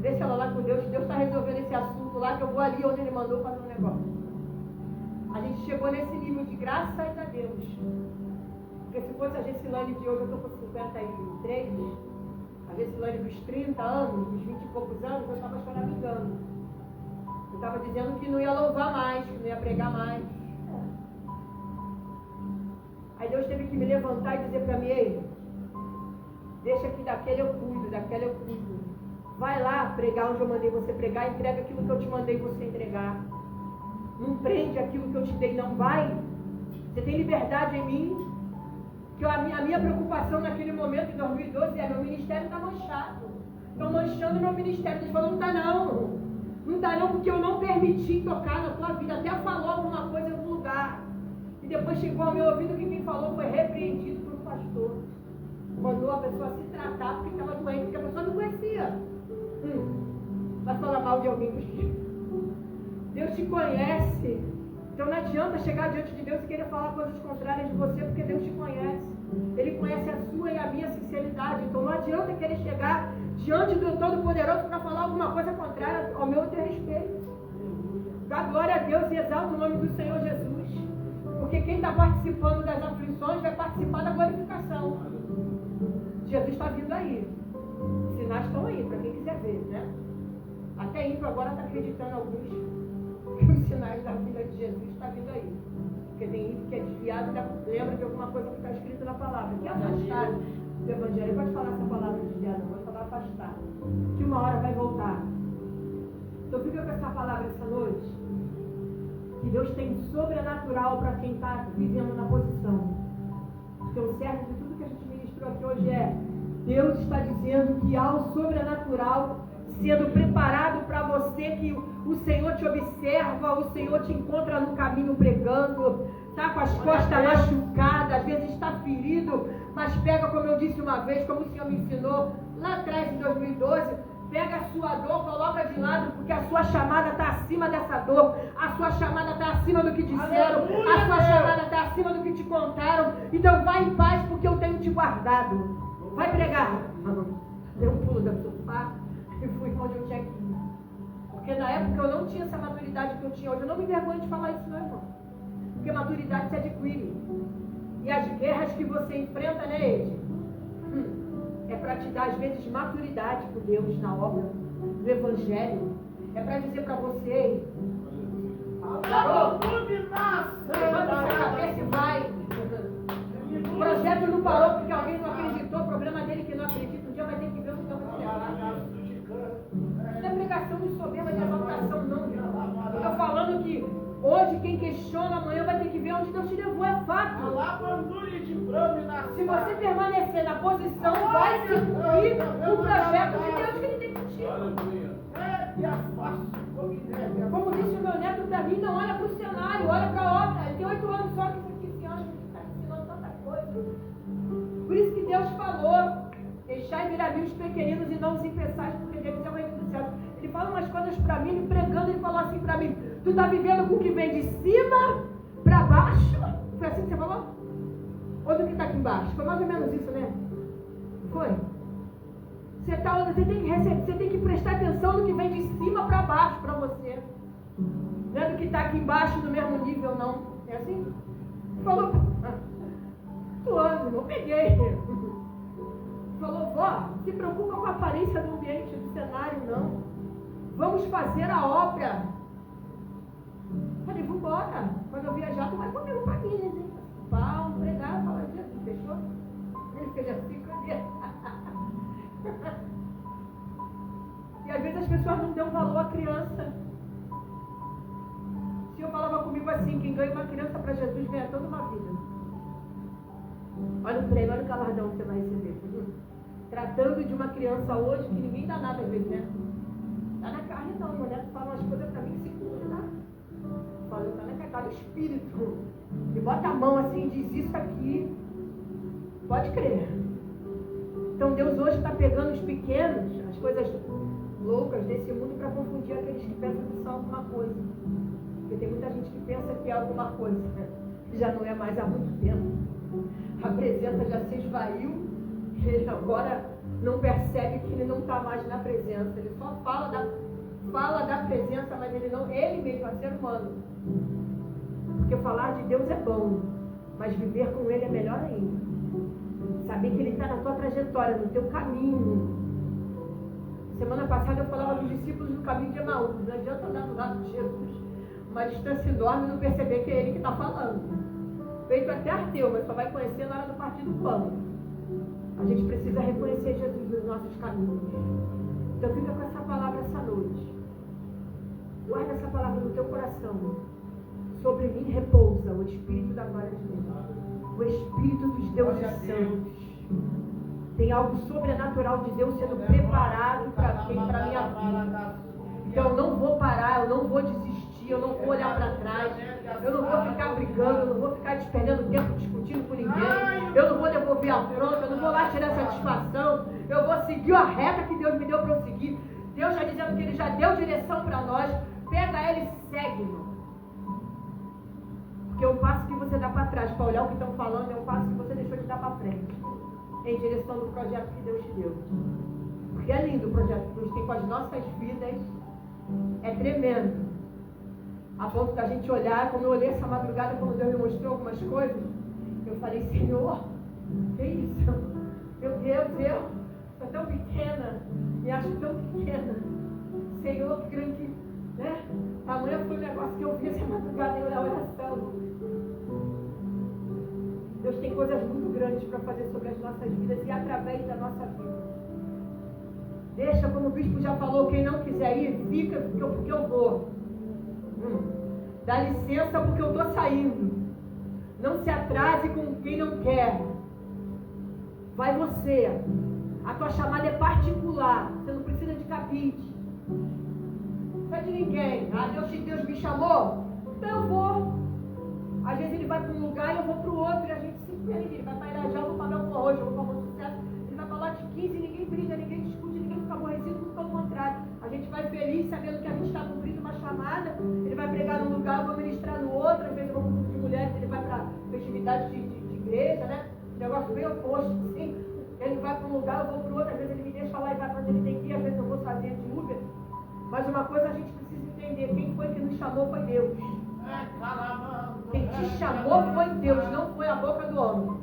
Deixa ela lá com Deus está resolvendo esse assunto lá, que eu vou ali onde Ele mandou fazer um negócio. A gente chegou nesse nível de graças a Deus. Porque se fosse a Gessilane de hoje, eu estou com 53, a Gessilane dos 30 anos, dos 20 e poucos anos, eu estava choramingando. Eu estava dizendo que não ia louvar mais, que não ia pregar mais. Aí Deus teve que me levantar e dizer para mim, ei, deixa que daquele eu cuido, daquela eu cuido. Vai lá pregar onde eu mandei você pregar, entrega aquilo que eu te mandei você entregar. Não prende aquilo que eu te dei, não vai. Você tem liberdade em mim. Que a minha preocupação naquele momento, em 2012, é meu ministério está manchado. Estão manchando meu ministério. Eles falaram, não está não. Não está não, porque eu não permiti tocar na tua vida. Até falou alguma coisa em algum lugar. E depois chegou ao meu ouvido que quem falou foi repreendido por um pastor. Mandou a pessoa se tratar porque estava doente, porque a pessoa não conhecia. Vai falar mal de alguém. Deus te conhece. Então não adianta chegar diante de Deus e querer falar coisas contrárias de você, porque Deus te conhece. Ele conhece a sua e a minha sinceridade. Então não adianta querer chegar diante do Todo-Poderoso para falar alguma coisa contrária ao meu teu respeito. Dá glória a Deus e exalta o nome do Senhor Jesus. Porque quem está participando das aflições vai participar da glorificação. Jesus está vindo aí. Os sinais estão aí, para quem quiser ver, né? Até Ímpio agora está acreditando alguns que os sinais da vida de Jesus estão vindo aí. Porque tem Ímpio que é desviado e lembra de alguma coisa que está escrita na palavra. Que é afastado do Evangelho. Pode falar essa palavra desviada, não pode falar afastado. Que uma hora vai voltar. Então fica com essa palavra essa noite. Que Deus tem sobrenatural para quem está vivendo na posição. Porque o certo de tudo que a gente ministrou aqui hoje é: Deus está dizendo que há o sobrenatural sendo preparado para você, que o Senhor te observa, o Senhor te encontra no caminho pregando, está com as costas machucadas, às vezes está ferido, mas pega, como eu disse uma vez, como o Senhor me ensinou lá atrás em 2012, pega a sua dor, coloca de lado, porque a sua chamada está acima dessa dor, a sua chamada está acima do que disseram, a sua chamada está acima do que te contaram. Então vai em paz, porque eu tenho te guardado. Vai pregar. Deu um pulo da sofá e fui onde eu tinha que ir. Porque na época eu não tinha essa maturidade que eu tinha hoje. Eu não me envergonho de falar isso, não, irmão. Porque maturidade se adquire. E as guerras que você enfrenta, né, Ed? É para te dar, às vezes, maturidade por Deus na obra do Evangelho. É para dizer para você: parou, levanta essa cabeça e vai. O projeto não parou porque alguém não acreditou. O problema dele que não acredita. Um dia vai ter que ver o que está acontecendo. Não é pregação de soberba, de exaltação, não. Eu estou falando que hoje quem questiona, amanhã vai ter que ver onde Deus te levou. É fato. Se você permanecer na posição, vai se cumprir o projeto de Deus que Ele tem contigo. Como disse o meu neto para mim, não olha para o cenário, olha para a obra. Ele tem 8 anos só que foi 15 anos, está ensinando tanta coisa. Por isso que Deus falou, deixai vir a mim os pequeninos e não os impeçais, porque deles é o reino dos céus. Ele fala umas coisas para mim, ele pregando, ele falou assim para mim: tu está vivendo com o que vem de cima para baixo? Foi assim que você falou? Ou do que está aqui embaixo? Foi mais ou menos isso, né? Foi? Você tem que prestar atenção no que vem de cima para baixo para você. Não é do que está aqui embaixo no mesmo nível, não. É assim? Falou, não peguei. Falou, vó, não se preocupa com a aparência do ambiente, do cenário, não. Vamos fazer a obra. Falei, vambora. Quando eu viajar, tu vai comer um paninho, hein? Pau, pregar, fala, Jesus, fechou? Ele fez assim com ele. E às vezes as pessoas não dão valor à criança. O Senhor falava comigo assim: quem ganha uma criança para Jesus ganha toda uma vida. Olha o prêmio, olha o galardão que você vai receber. Tratando de uma criança hoje que ninguém dá nada às vezes, né? Tá na carne não, mulher fala umas coisas para mim que se cura, tá? Fala, tá na carne, o espírito. E bota a mão assim e diz isso aqui. Pode crer. Então Deus hoje está pegando os pequenos, as coisas loucas desse mundo, para confundir aqueles que pensam que são alguma coisa. Porque tem muita gente que pensa que é alguma coisa, né? Que já não é mais há muito tempo. A presença já se esvaiu, ele agora não percebe que ele não está mais na presença. Ele só fala da presença, mas ele mesmo é ser humano. Porque falar de Deus é bom, mas viver com ele é melhor ainda. Saber que ele está na tua trajetória, no teu caminho. Semana passada eu falava dos discípulos no caminho de Emaús. Não adianta andar do lado de Jesus uma distância enorme e não perceber que é ele que está falando. Feito até ateu, mas só vai conhecer na hora do partir do pano. A gente precisa reconhecer Jesus nos nossos caminhos. Então fica com essa palavra essa noite. Guarda essa palavra no teu coração. Sobre mim repousa o Espírito da glória de Deus. O Espírito dos deuses santos. Tem algo sobrenatural de Deus sendo preparado para minha vida. Então eu não vou parar, eu não vou desistir, eu não vou olhar para trás, eu não vou ficar brigando, eu não vou ficar perdendo tempo discutindo com ninguém, eu não vou devolver a afronta, eu não vou lá tirar satisfação, eu vou seguir a reta que Deus me deu para eu seguir. Deus já dizendo que Ele já deu direção para nós, pega Ele e segue, irmão. Porque o passo que você dá para trás para olhar o que estão falando é um passo que você deixou de dar para frente, em direção do projeto que Deus te deu. Porque é lindo o projeto que Deus tem com as nossas vidas, é tremendo. A ponto da gente olhar, como eu olhei essa madrugada, quando Deus me mostrou algumas coisas, eu falei, Senhor, que isso? Meu Deus, eu sou tão pequena, me acho tão pequena. Senhor, que grande, né? Amanhã foi um negócio que eu vi essa madrugada na oração. Deus tem coisas muito grandes para fazer sobre as nossas vidas e através da nossa vida. Deixa, como o bispo já falou, quem não quiser ir, fica porque eu vou. Dá licença porque eu estou saindo. Não se atrase com quem não quer. Vai você. A tua chamada é particular. Você não precisa de cabide. Não é de ninguém. Deus me chamou? Então eu vou. Às vezes ele vai para um lugar e eu vou para o outro. E a gente se entende. Ele vai para Irajá, eu vou para Belfort hoje, eu vou para Bom Sucesso. Ele vai para lá de 15 e ninguém briga, ninguém discute, ninguém fica aborrecido, tudo pelo contrário. A gente vai feliz sabendo que a gente está cumprindo uma chamada. Ele vai pregar num lugar, eu vou ministrar no outro. Às vezes eu vou para um grupo de mulheres, ele vai para festividade de igreja, né? Negócio bem oposto, assim. Ele vai para um lugar, eu vou para o outro. Às vezes ele me deixa lá e vai para onde ele tem que ir. Às vezes eu vou sozinha de Uber. Mas uma coisa a gente precisa entender: quem foi que nos chamou foi Deus. Quem te chamou foi Deus, não foi a boca do homem.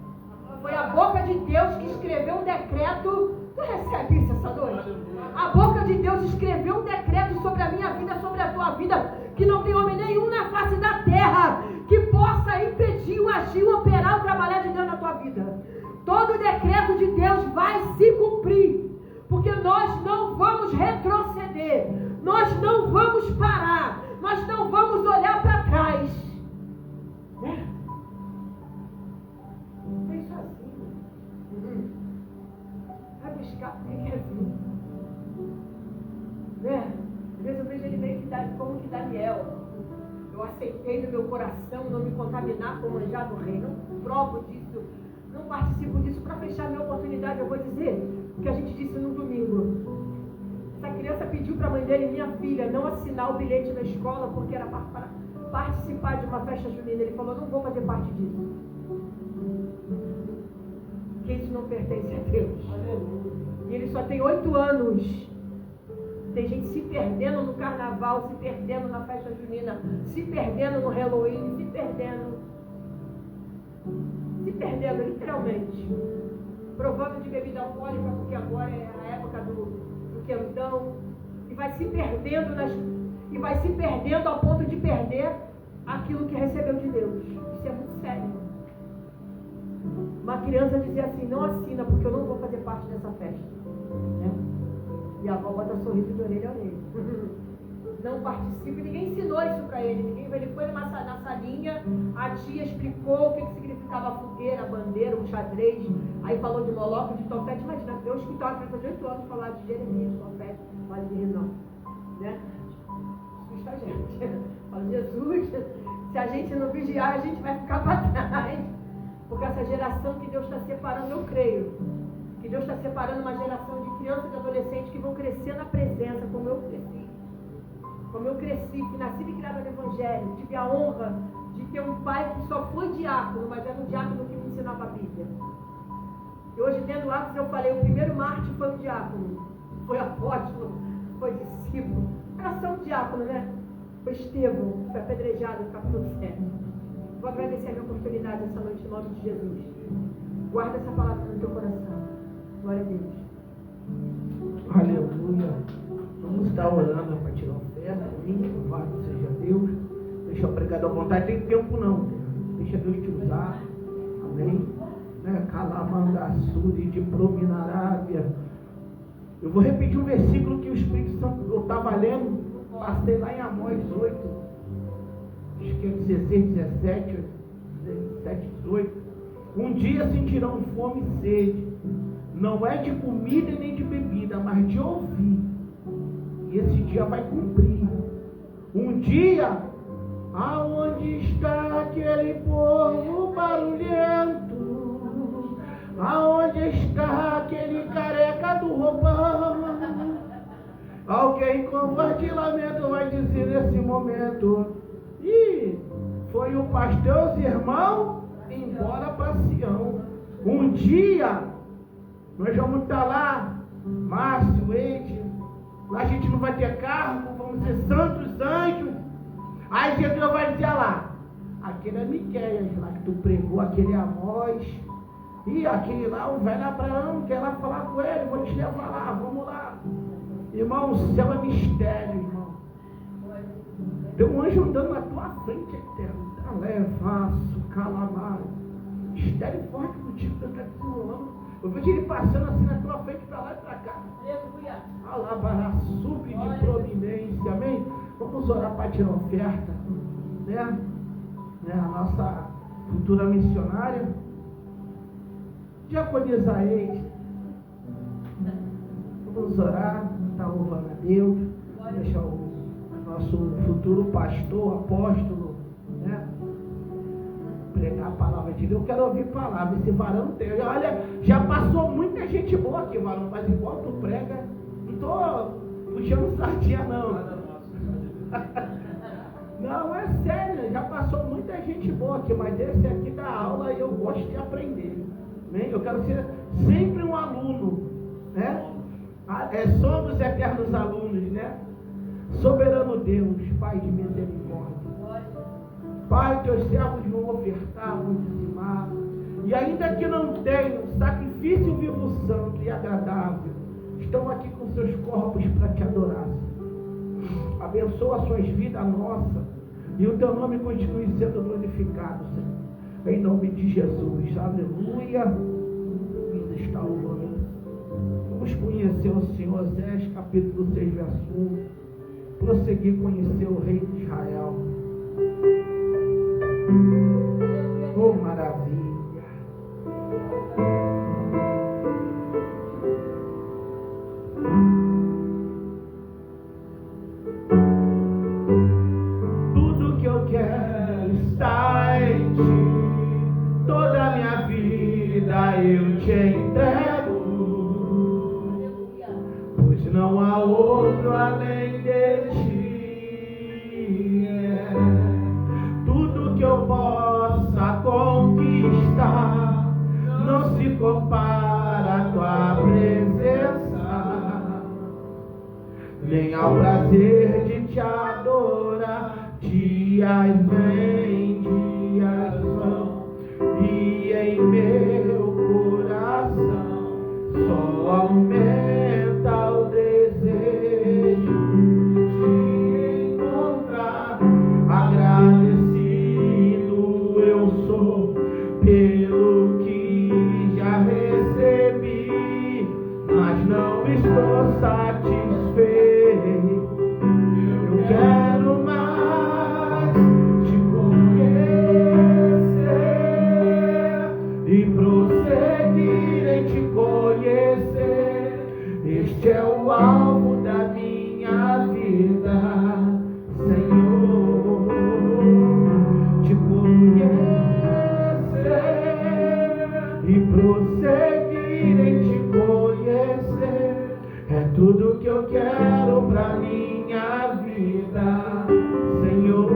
Foi a boca de Deus que escreveu um decreto. Tu recebe isso essa noite? A boca de Deus escreveu um decreto sobre a minha vida, sobre a tua vida, que não tem homem nenhum na face da terra que possa impedir o agir, o operar, o trabalhar de Deus na tua vida. Todo decreto de Deus vai se cumprir, porque nós não vamos retroceder, nós não vamos parar, nós não vamos olhar para trás. Né? Deixa assim. Vai buscar porque quer vir. Né? Às vezes eu vejo ele meio que como que Daniel. Eu aceitei no meu coração não me contaminar com o manjar do rei. Não provo disso não participo disso. Para fechar minha oportunidade, eu vou dizer o que a gente disse no domingo. Essa criança pediu para a mãe dele, minha filha, não assinar o bilhete na escola porque era para participar de uma festa junina. Ele falou, não vou fazer parte disso. Porque isso não pertence a Deus. E ele só tem 8 anos. Tem gente se perdendo no carnaval, se perdendo na festa junina, se perdendo no Halloween, se perdendo literalmente. Provando de bebida alcoólica, porque agora é a época do quentão, e vai se perdendo ao ponto de perder aquilo que recebeu de Deus. Isso é muito sério. Uma criança dizer assim, não assina porque eu não vou fazer parte dessa festa, né? E a avó bota sorriso de orelha a orelha. Não participa, ninguém ensinou isso para ele. Ele foi na salinha, a tia explicou o que significava a fogueira, a bandeira, o xadrez. Aí falou de Moloco, de Tofete. Imagina, eu escutei uma criança de 8 anos falar de Jeremias, Tofete, falar de Rinão, né? Assusta a gente. Fala, Jesus, se a gente não vigiar, a gente vai ficar para trás. Porque essa geração que Deus está separando, eu creio que Deus está separando uma geração de crianças e adolescentes que vão crescer na presença, como eu cresci, que nasci e criada no Evangelho, tive a honra de ter um pai que só foi diácono, mas era um diácono que me ensinava a Bíblia. E hoje, tendo Atos, eu falei, o primeiro mártir foi um diácono, foi apóstolo, foi discípulo, era só um diácono, né? Foi Estevão, foi apedrejado no capítulo 7. Vou agradecer a minha oportunidade essa noite, em nome de Jesus. Guarda essa palavra no teu coração. Glória a Deus. Aleluia. Vamos estar orando para tirar oferta. Louvado seja Deus. Deixa o pregado à vontade. Tem tempo não. Deixa Deus te usar. Amém. Calamandaçuri de Prominarábia. Eu vou repetir um versículo que o Espírito Santo, eu estava lendo. Passei lá em Amós 8. Acho que é 16, 17, 18. Um dia sentirão fome e sede. Não é de comida nem de bebida, mas de ouvir. E esse dia vai cumprir. Um dia, aonde está aquele povo barulhento? Aonde está aquele careca do roupão? Alguém com voz de lamento vai dizer nesse momento: e foi o pastor, os irmãos, embora para Sião. Um dia nós vamos estar lá, Márcio, Eide, lá a gente não vai ter carro, vamos ser santos anjos. Aí Jesus vai dizer lá, aquele é Miqueias lá que tu pregou, aquele é Amós, e aquele lá, o velho Abraão, quer lá falar com ele, vou te levar lá, vamos lá. Irmão, o céu é mistério, irmão. Tem um anjo andando na tua frente, eterno. Levaço, calamar. Mistério forte contigo, Deus está desenrolando. Eu vejo ele passando assim na tua frente, para lá e para cá. Aleluia. Alabará, sub de prominência, amém? Vamos orar para tirar oferta, né? A nossa futura missionária. Diaconisa Eide. Vamos orar, está louvando a Deus. Deixar o nosso futuro pastor, apóstolo, né? Pregar a palavra de Deus. Eu quero ouvir palavra. Esse varão tem. Olha, já passou muita gente boa aqui, varão, mas igual tu prega, não estou puxando sardinha, não. Não, é sério, já passou muita gente boa aqui, mas esse aqui dá aula e eu gosto de aprender. Né? Eu quero ser sempre um aluno, né? Somos eternos alunos, né? Soberano Deus, Pai de misericórdia. Pai, teus servos vão ofertar, vão dizimar. E ainda que não tenham sacrifício vivo, santo e agradável, estão aqui com seus corpos para te adorar. Abençoa as suas vidas, a nossa, e o teu nome continue sendo glorificado, Senhor. Em nome de Jesus. Aleluia. Ainda está o nome. Vamos conhecer o Senhor, Osés, capítulo 6, verso 1. Prosseguir conhecer o Rei de Israel. Oh, maravilha. Tudo que eu quero está em ti. Toda a minha vida te entrego, pois não há outro além de ti. Tudo que eu possa conquistar não se compara à tua presença, nem ao prazer de te adorar. Dias vêm, dias vão, e em meu coração só aumenta o desejo de encontrar. Agradecido eu sou pelo que já recebi, mas não estou satisfeito. Eu quero mais te conhecer e prosseguir em te conhecer. Este é o alvo da minha vida, Senhor. Te conhecer e prosseguir em te conhecer é tudo que eu quero pra minha vida, Senhor.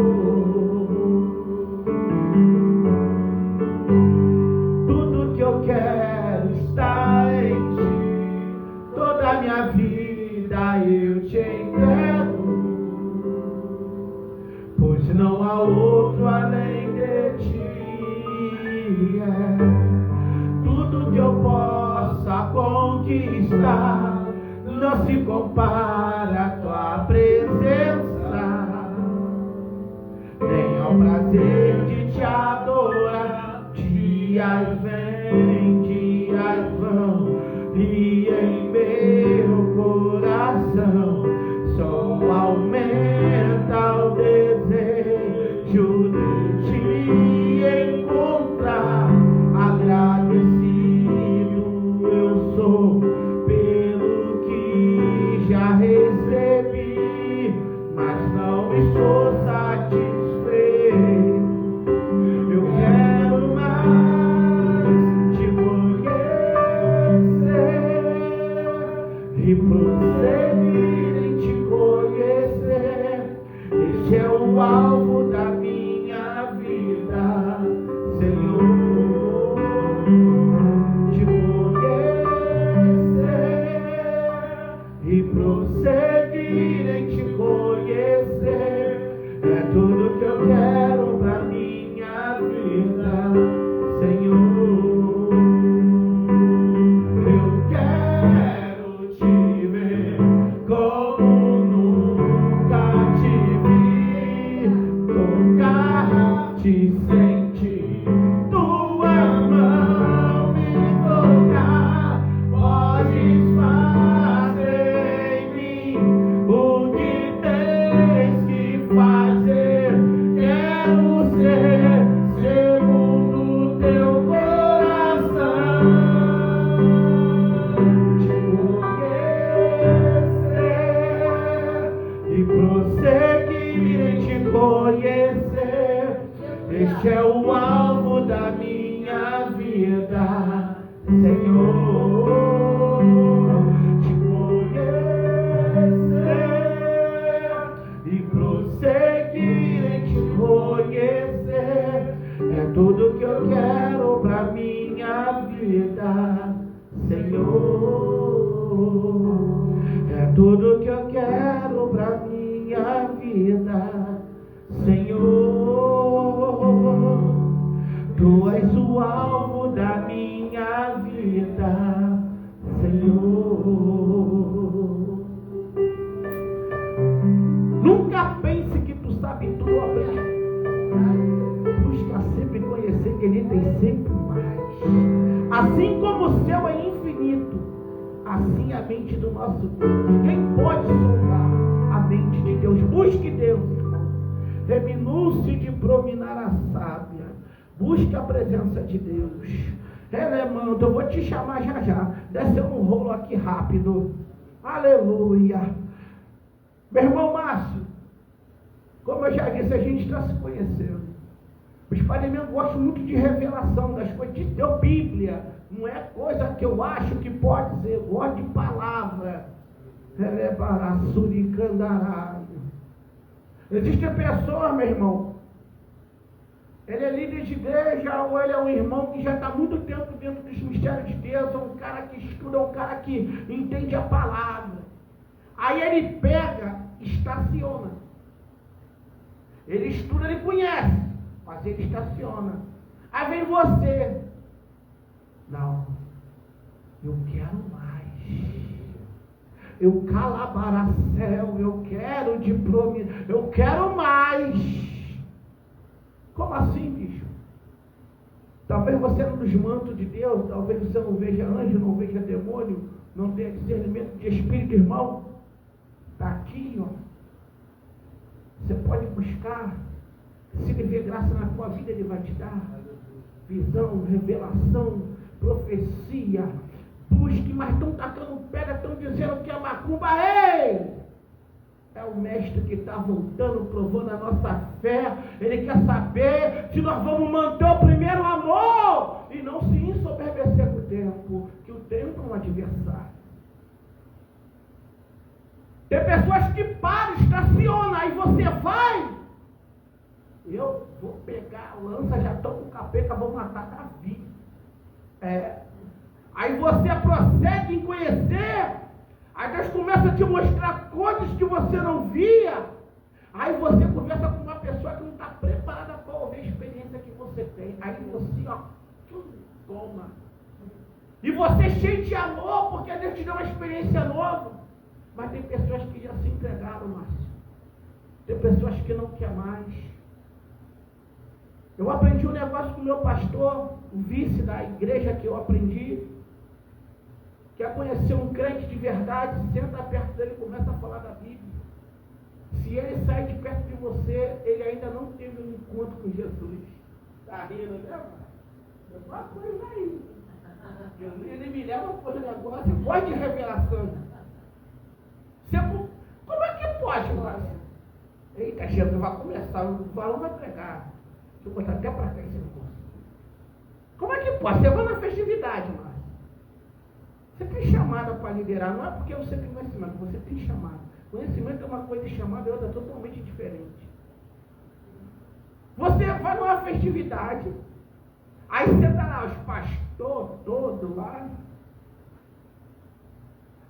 Tudo que eu quero está em ti, toda a minha vida eu te entrego, pois não há outro além de ti. Tudo que eu possa conquistar não se compara à tua presença, nem ao prazer de te adorar. Dias vêm, dias vão, e em meu coração só aumenta o desejo de te encontrar. Agradecido eu sou pelo que já recebi, mas não estou satisfeito. Eu quero mais te conhecer e prosseguir em te conhecer. Este é o alvo da minha vida, Senhor. Te conhecer e prosseguir em te conhecer é tudo que eu quero pra minha vida, Senhor. Eu quero te ver como nunca te vi, tocar, te sentir, tua mão me tocar. Podes fazer em mim o que tens que fazer. Quero ser segundo teu coração. Te conhecer e prosseguir em te conhecer. Este é o alvo da minha vida, Senhor. Te conhecer e prosseguir em te conhecer é tudo que eu quero pra minha vida, Senhor. É tudo que eu quero pra minha vida, Senhor. Tu és o alvo da minha vida, Senhor. Nunca pense que tu sabe tudo, Abraão. Busca sempre conhecer que Ele tem sempre mais. Assim como o céu é infinito, assim a mente do nosso Deus. Quem pode sondar a mente de Deus? Busque Deus, irmão. Reminúcie de prominar a sábia. Busque a presença de Deus. Elemando, eu vou te chamar já já. Desceu um rolo aqui rápido. Aleluia. Meu irmão Márcio, como eu já disse, a gente está se conhecendo. Os padres mesmo gostam muito de revelação das coisas, de ter Bíblia. Não é coisa que eu acho que pode ser, eu gosto de palavra. Existem pessoas, meu irmão, ele é líder de igreja ou ele é um irmão que já está há muito tempo dentro dos mistérios de Deus, é um cara que estuda, é um cara que entende a palavra. Aí ele pega, estaciona. Ele estuda, ele conhece, mas ele estaciona. Aí vem você. Não, eu quero mais. Eu calabaracel, eu quero diploma, eu quero mais. Como assim, bicho? Talvez você não nos mantos de Deus, talvez você não veja anjo, não veja demônio, não tenha discernimento de espírito, irmão. Está aqui, ó. Você pode buscar. Se ele vê graça na tua vida, ele vai te dar visão, revelação, profecia. Busque, mas estão tacando pedra, estão dizendo que é macumba. Ei! É o mestre que está voltando, provando a nossa fé. Ele quer saber se nós vamos manter o primeiro amor e não se ensoberbecer com o tempo, que o tempo é um adversário. Tem pessoas que param, estacionam, aí você vai. Eu vou pegar a lança, já estou com o capeta, vou matar Davi. Aí você prossegue em conhecer. Aí Deus começa a te mostrar coisas que você não via. Aí você conversa com uma pessoa que não está preparada para ouvir a experiência que você tem. Aí você, ó, toma. E você cheio de amor, porque Deus te deu uma experiência nova. Mas tem pessoas que já se entregaram, Márcio. Tem pessoas que não querem mais. Eu aprendi um negócio com o meu pastor, o vice da igreja que eu aprendi. Quer conhecer um crente de verdade, senta perto dele e começa a falar da Bíblia. Se ele sai de perto de você, ele ainda não teve um encontro com Jesus. Está rindo, né, mano? Uma coisa aí. Ele me leva por um negócio, eu gosto de revelação. Como é que pode, Márcio? Eita, Jesus, vai começar, o valor vai pregar. Deixa eu botar até para cá esse negócio. Como é que pode? Você vai na festividade, Márcio. Você tem chamada para liderar, não é porque você tem conhecimento, você tem chamada. Conhecimento é uma coisa e chamada é outra totalmente diferente. Você vai numa festividade, aí você está lá, os pastores todos lá.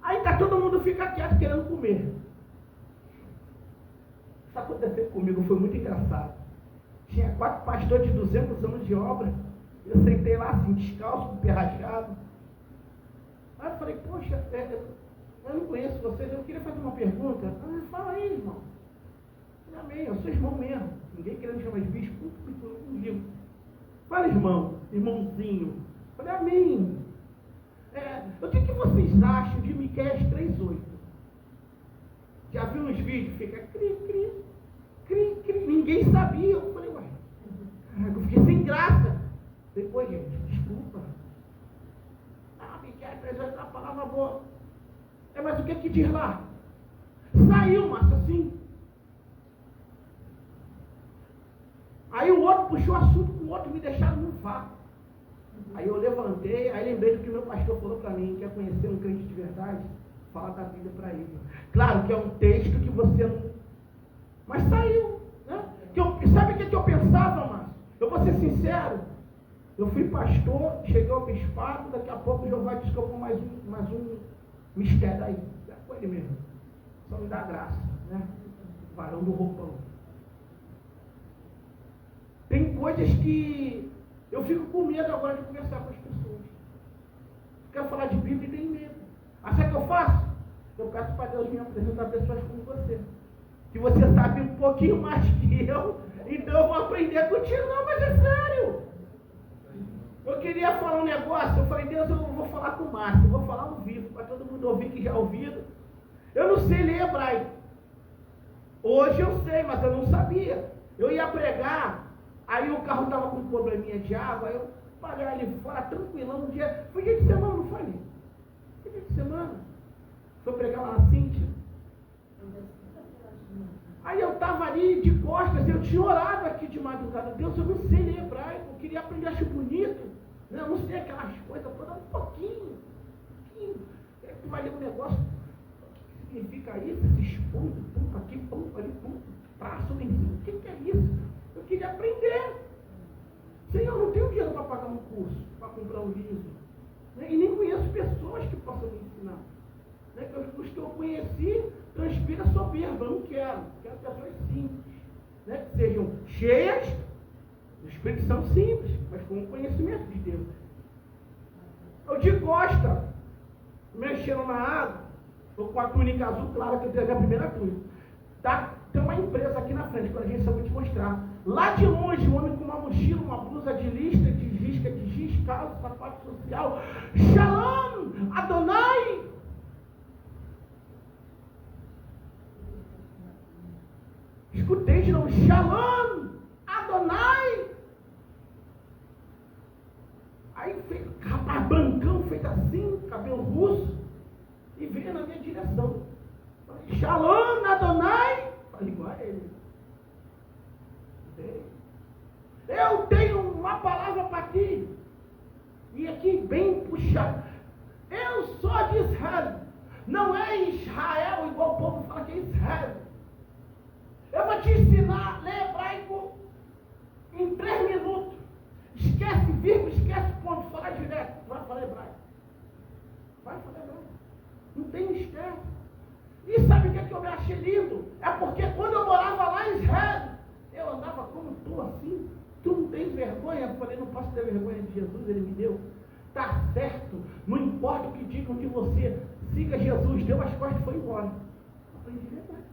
Aí tá, todo mundo fica quieto querendo comer. Isso aconteceu comigo, foi muito engraçado. Tinha 4 pastores de 200 anos de obra. Eu sentei lá assim, descalço, com o pé rachado. Aí eu falei, poxa, eu não conheço vocês, eu queria fazer uma pergunta. Fala aí, irmão. Amém, eu sou irmão mesmo. Ninguém querendo chamar de bispo, comigo. Fala, irmão, irmãozinho. Eu falei, amém. O que vocês acham de Miqueias 3:8? Já viu nos vídeos? Fica cri, cri, cri, cri. Ninguém sabia. Eu falei, ué, eu fiquei sem graça. Depois, gente, desculpa. Miqueias 3:8 é uma palavra boa. Mas o que diz lá? Saiu, Márcio, assim. Aí o outro puxou o assunto com o outro, me deixaram no vácuo. Aí eu levantei, aí lembrei do que o meu pastor falou para mim, quer conhecer um crente de verdade? Fala da Bíblia para ele. Claro que é um texto que você não... Mas saiu, né? Sabe o que eu pensava, Márcio? Eu vou ser sincero. Eu fui pastor, cheguei ao bispado, daqui a pouco o Jeová descobriu mais um mistério aí. É com ele mesmo. Só me dá graça, né? Varão do roupão. Tem coisas que eu fico com medo agora de conversar com as pessoas. Quero falar de Bíblia e tenho medo. Sabe o que eu faço? Eu peço para Deus me apresentar pessoas como você. Que você sabe um pouquinho mais que eu, então eu vou aprender contigo. Não, mas é sério. Eu queria falar um negócio, eu falei, Deus, eu vou falar com o Márcio, eu vou falar ao vivo, para todo mundo ouvir que já ouviram. Eu não sei ler hebraico. Hoje eu sei, mas eu não sabia. Eu ia pregar, aí o carro estava com um probleminha de água, aí eu parei ali fora, tranquilão, um dia. Foi dia de semana, não foi? Foi dia de semana. Foi pregar lá na Cíntia. Aí eu estava ali de costas, eu tinha orado aqui de madrugada. Deus, eu não sei ler queria aprender, acho bonito, né? Eu não sei aquelas coisas todas, um pouquinho. Aí tu vai ler um negócio, o que significa isso? Esses pontos, pum, aqui, pum, ali, pum, traço, nem o que é isso? Eu queria aprender. Senhor, eu não tenho dinheiro para pagar um curso, para comprar um livro. Né? E nem conheço pessoas que possam me ensinar. Né? Os que eu conheci transpira soberba, eu não quero. Quero pessoas simples. Né? Que sejam cheias do Espírito Santo simples, mas com o conhecimento de Deus. Eu de costa, mexendo na água, ou com a túnica azul clara que eu tenho a primeira túnica. Tá? Tem uma empresa aqui na frente, quando a gente só vou te mostrar. Lá de longe, um homem com uma mochila, uma blusa de lista, de risca, de giz, calça, sapato social. Shalom, Adonai. Escutei de novo, Shalom, Adonai. Aí, rapaz brancão, feito assim, cabelo russo, e veio na minha direção. Falei, Shalom, Adonai. Falei igual a ele. Eu tenho uma palavra para ti. E aqui bem puxado. Eu sou de Israel. Não é Israel igual o povo fala que é Israel. Eu vou te ensinar a ler hebraico em 3 minutos. Esquece vírgula, esquece ponto, fala direto. Vai falar hebraico. Vai falar hebraico. Não tem mistério. E sabe o que eu me achei lindo? É porque quando eu morava lá em Israel, eu andava como tu assim. Tu não tens vergonha? Eu falei, não posso ter vergonha de Jesus, ele me deu. Tá certo, não importa o que digam de você, siga Jesus, deu as costas e foi embora. Aprendi verdade.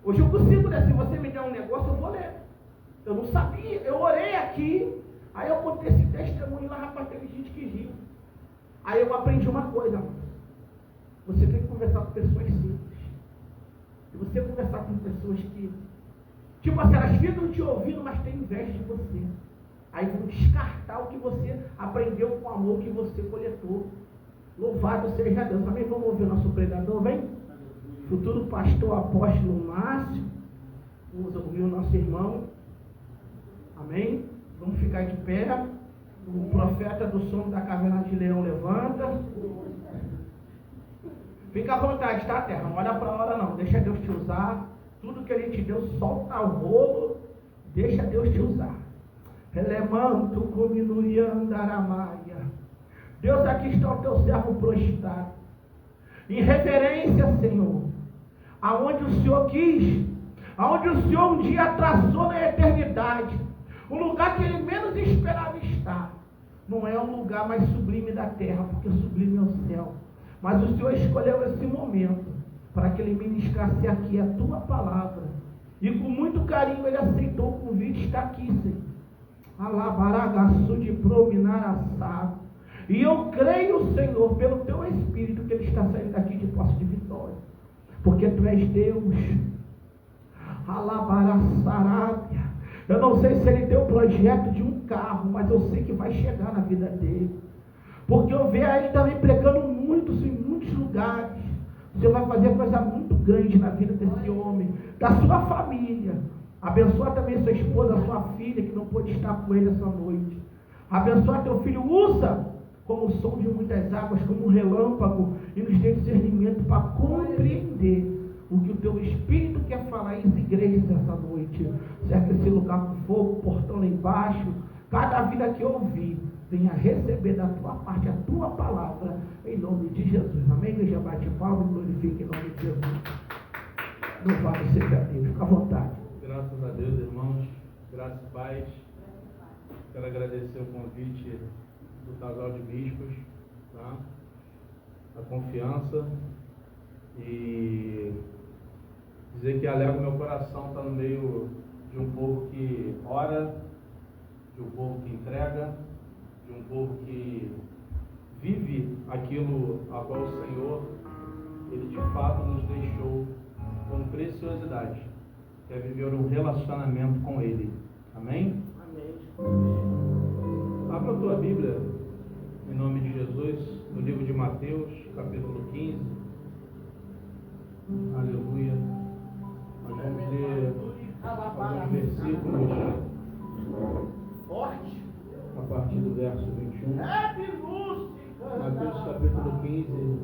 Hoje eu consigo, né? Se você me der um negócio, eu vou ler. Eu não sabia, eu orei aqui, aí eu contei esse testemunho lá, rapaz, teve gente que riu. Aí eu aprendi uma coisa, mano. Você tem que conversar com pessoas simples. Se você conversar com pessoas que, tipo assim, elas ficam te ouvindo, mas têm inveja de você. Aí vão descartar o que você aprendeu com o amor que você coletou. Louvado seja Deus. Também vamos ouvir o nosso pregador, vem? Futuro pastor apóstolo Márcio. Vamos ouvir o nosso irmão. Amém? Vamos ficar de pé. O profeta do sono da caverna de leão levanta. Fica à vontade, tá, terra? Não olha para a hora não. Deixa Deus te usar. Tudo que Ele te deu, solta o rolo. Deixa Deus te usar. Elemanto cominuriandaramaia. Deus, aqui está o teu servo prostrado. Em reverência, Senhor. Aonde o Senhor quis. Aonde o Senhor um dia traçou na eternidade. Um lugar que Ele menos esperava estar. Não é um lugar mais sublime da terra, porque sublime é o céu. Mas o Senhor escolheu esse momento para que Ele ministrasse aqui a tua palavra. E com muito carinho Ele aceitou o convite, está aqui, Senhor. Alabaragaçu de prominar assado. E eu creio, Senhor, pelo teu Espírito, que Ele está saindo daqui de posse de vitória. Porque tu és Deus. Alabaraçarábia. Eu não sei se Ele tem o projeto de um carro, mas eu sei que vai chegar na vida dele. Porque eu vejo Ele também pregando muitos em muitos lugares. Você vai fazer coisa muito grande na vida desse homem, da sua família. Abençoa também sua esposa, sua filha, que não pôde estar com ele essa noite. Abençoa teu filho, usa como o som de muitas águas, como um relâmpago, e nos dê discernimento para compreender o que o teu Espírito quer falar às igrejas essa noite. Cerca esse lugar com fogo, portão lá embaixo, cada vida que ouvir, venha receber da tua parte a tua palavra, em nome de Jesus. Amém? Igreja, bate palma e glorifique em nome de Jesus. Louvado seja Deus. Fica à vontade. Graças a Deus, irmãos. Graças e paz. Quero agradecer o convite do casal de bispos, tá? A confiança e dizer que alegra o meu coração estar no meio de um povo que ora, de um povo que entrega, de um povo que vive aquilo a qual o Senhor, Ele de fato nos deixou com preciosidade, que é viver um relacionamento com Ele. Amém? Amém. Abra a tua Bíblia, em nome de Jesus, no livro de Mateus, capítulo 15. Aleluia. Nós vamos ler alguns versículos Forte. a partir do verso 21. Mateus capítulo 15,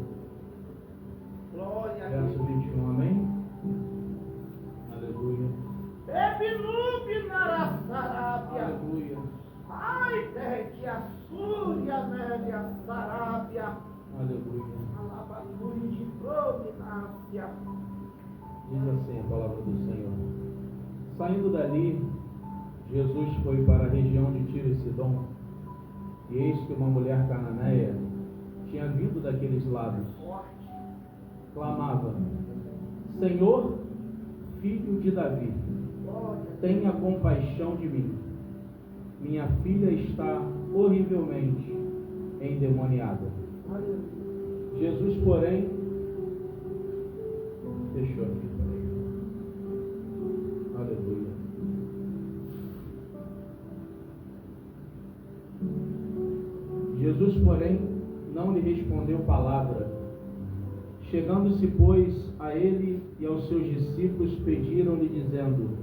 Glória a verso Deus. 21, amém? Aleluia. Aleluia. Ai, que a súria, velha, sarábia, Aleluia. alabadura de providência. Diz assim a palavra do Senhor. Saindo dali, Jesus foi para a região de Tiro e Sidom, e eis que uma mulher cananeia tinha vindo daqueles lados. Forte. Clamava: Senhor, filho de Davi, Glória. tenha compaixão de mim. Minha filha está horrivelmente endemoniada. Aleluia. Jesus, porém, fechou aqui. Aleluia. Jesus, porém, não lhe respondeu palavra. Chegando-se, pois, a ele e aos seus discípulos, pediram-lhe, dizendo: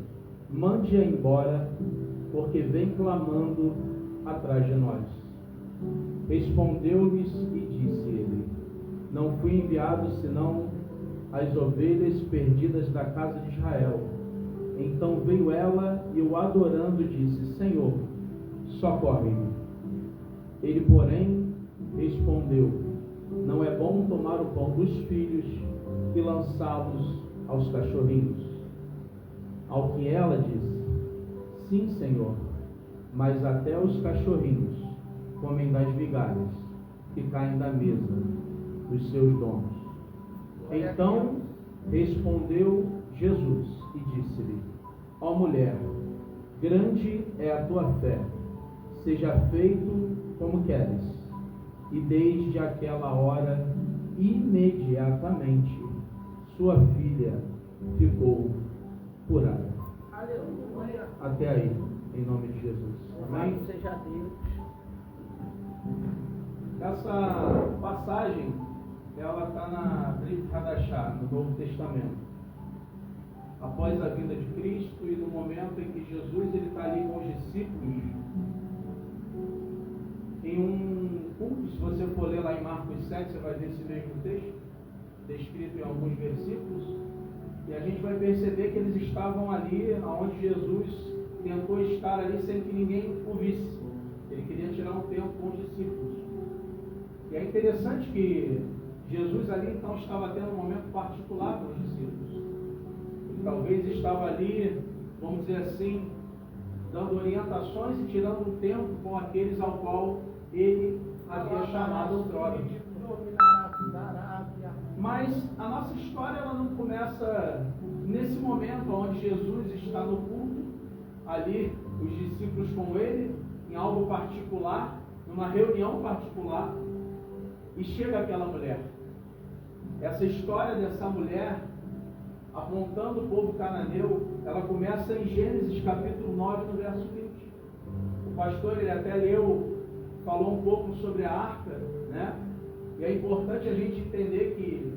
mande-a embora, porque vem clamando atrás de nós. Respondeu-lhes e disse ele: não fui enviado senão as ovelhas perdidas da casa de Israel. Então veio ela e, o adorando, disse: Senhor, socorre-me. Ele, porém, respondeu: não é bom tomar o pão dos filhos e lançá-los aos cachorrinhos. Ao que ela disse: sim, Senhor, mas até os cachorrinhos comem das migalhas que caem da mesa dos seus donos. Então respondeu Jesus e disse-lhe: ó mulher, grande é a tua fé, seja feito como queres. E desde aquela hora, imediatamente, sua filha ficou curada. Aleluia. Até aí, em nome de Jesus. Amém? Louvado seja Deus. Essa passagem, ela está na Brit Hadashah, no Novo Testamento. Após a vinda de Cristo e no momento em que Jesus está ali com os discípulos, em um culto, se você for ler lá em Marcos 7, você vai ver esse mesmo texto, descrito em alguns versículos, e a gente vai perceber que eles estavam ali onde Jesus tentou estar ali sem que ninguém o visse. Ele queria tirar um tempo com os discípulos. E é interessante que Jesus ali então estava tendo um momento particular com os discípulos. Ele talvez estava ali, vamos dizer assim, dando orientações e tirando um tempo com aqueles ao qual ele havia chamado outrora. Mas a nossa história ela não começa nesse momento onde Jesus está no culto, ali os discípulos com ele, em algo particular, numa reunião particular, e chega aquela mulher. Essa história dessa mulher apontando o povo cananeu, ela começa em Gênesis capítulo 9, no verso 20. O pastor, ele até falou um pouco sobre a arca, né? E é importante a gente entender que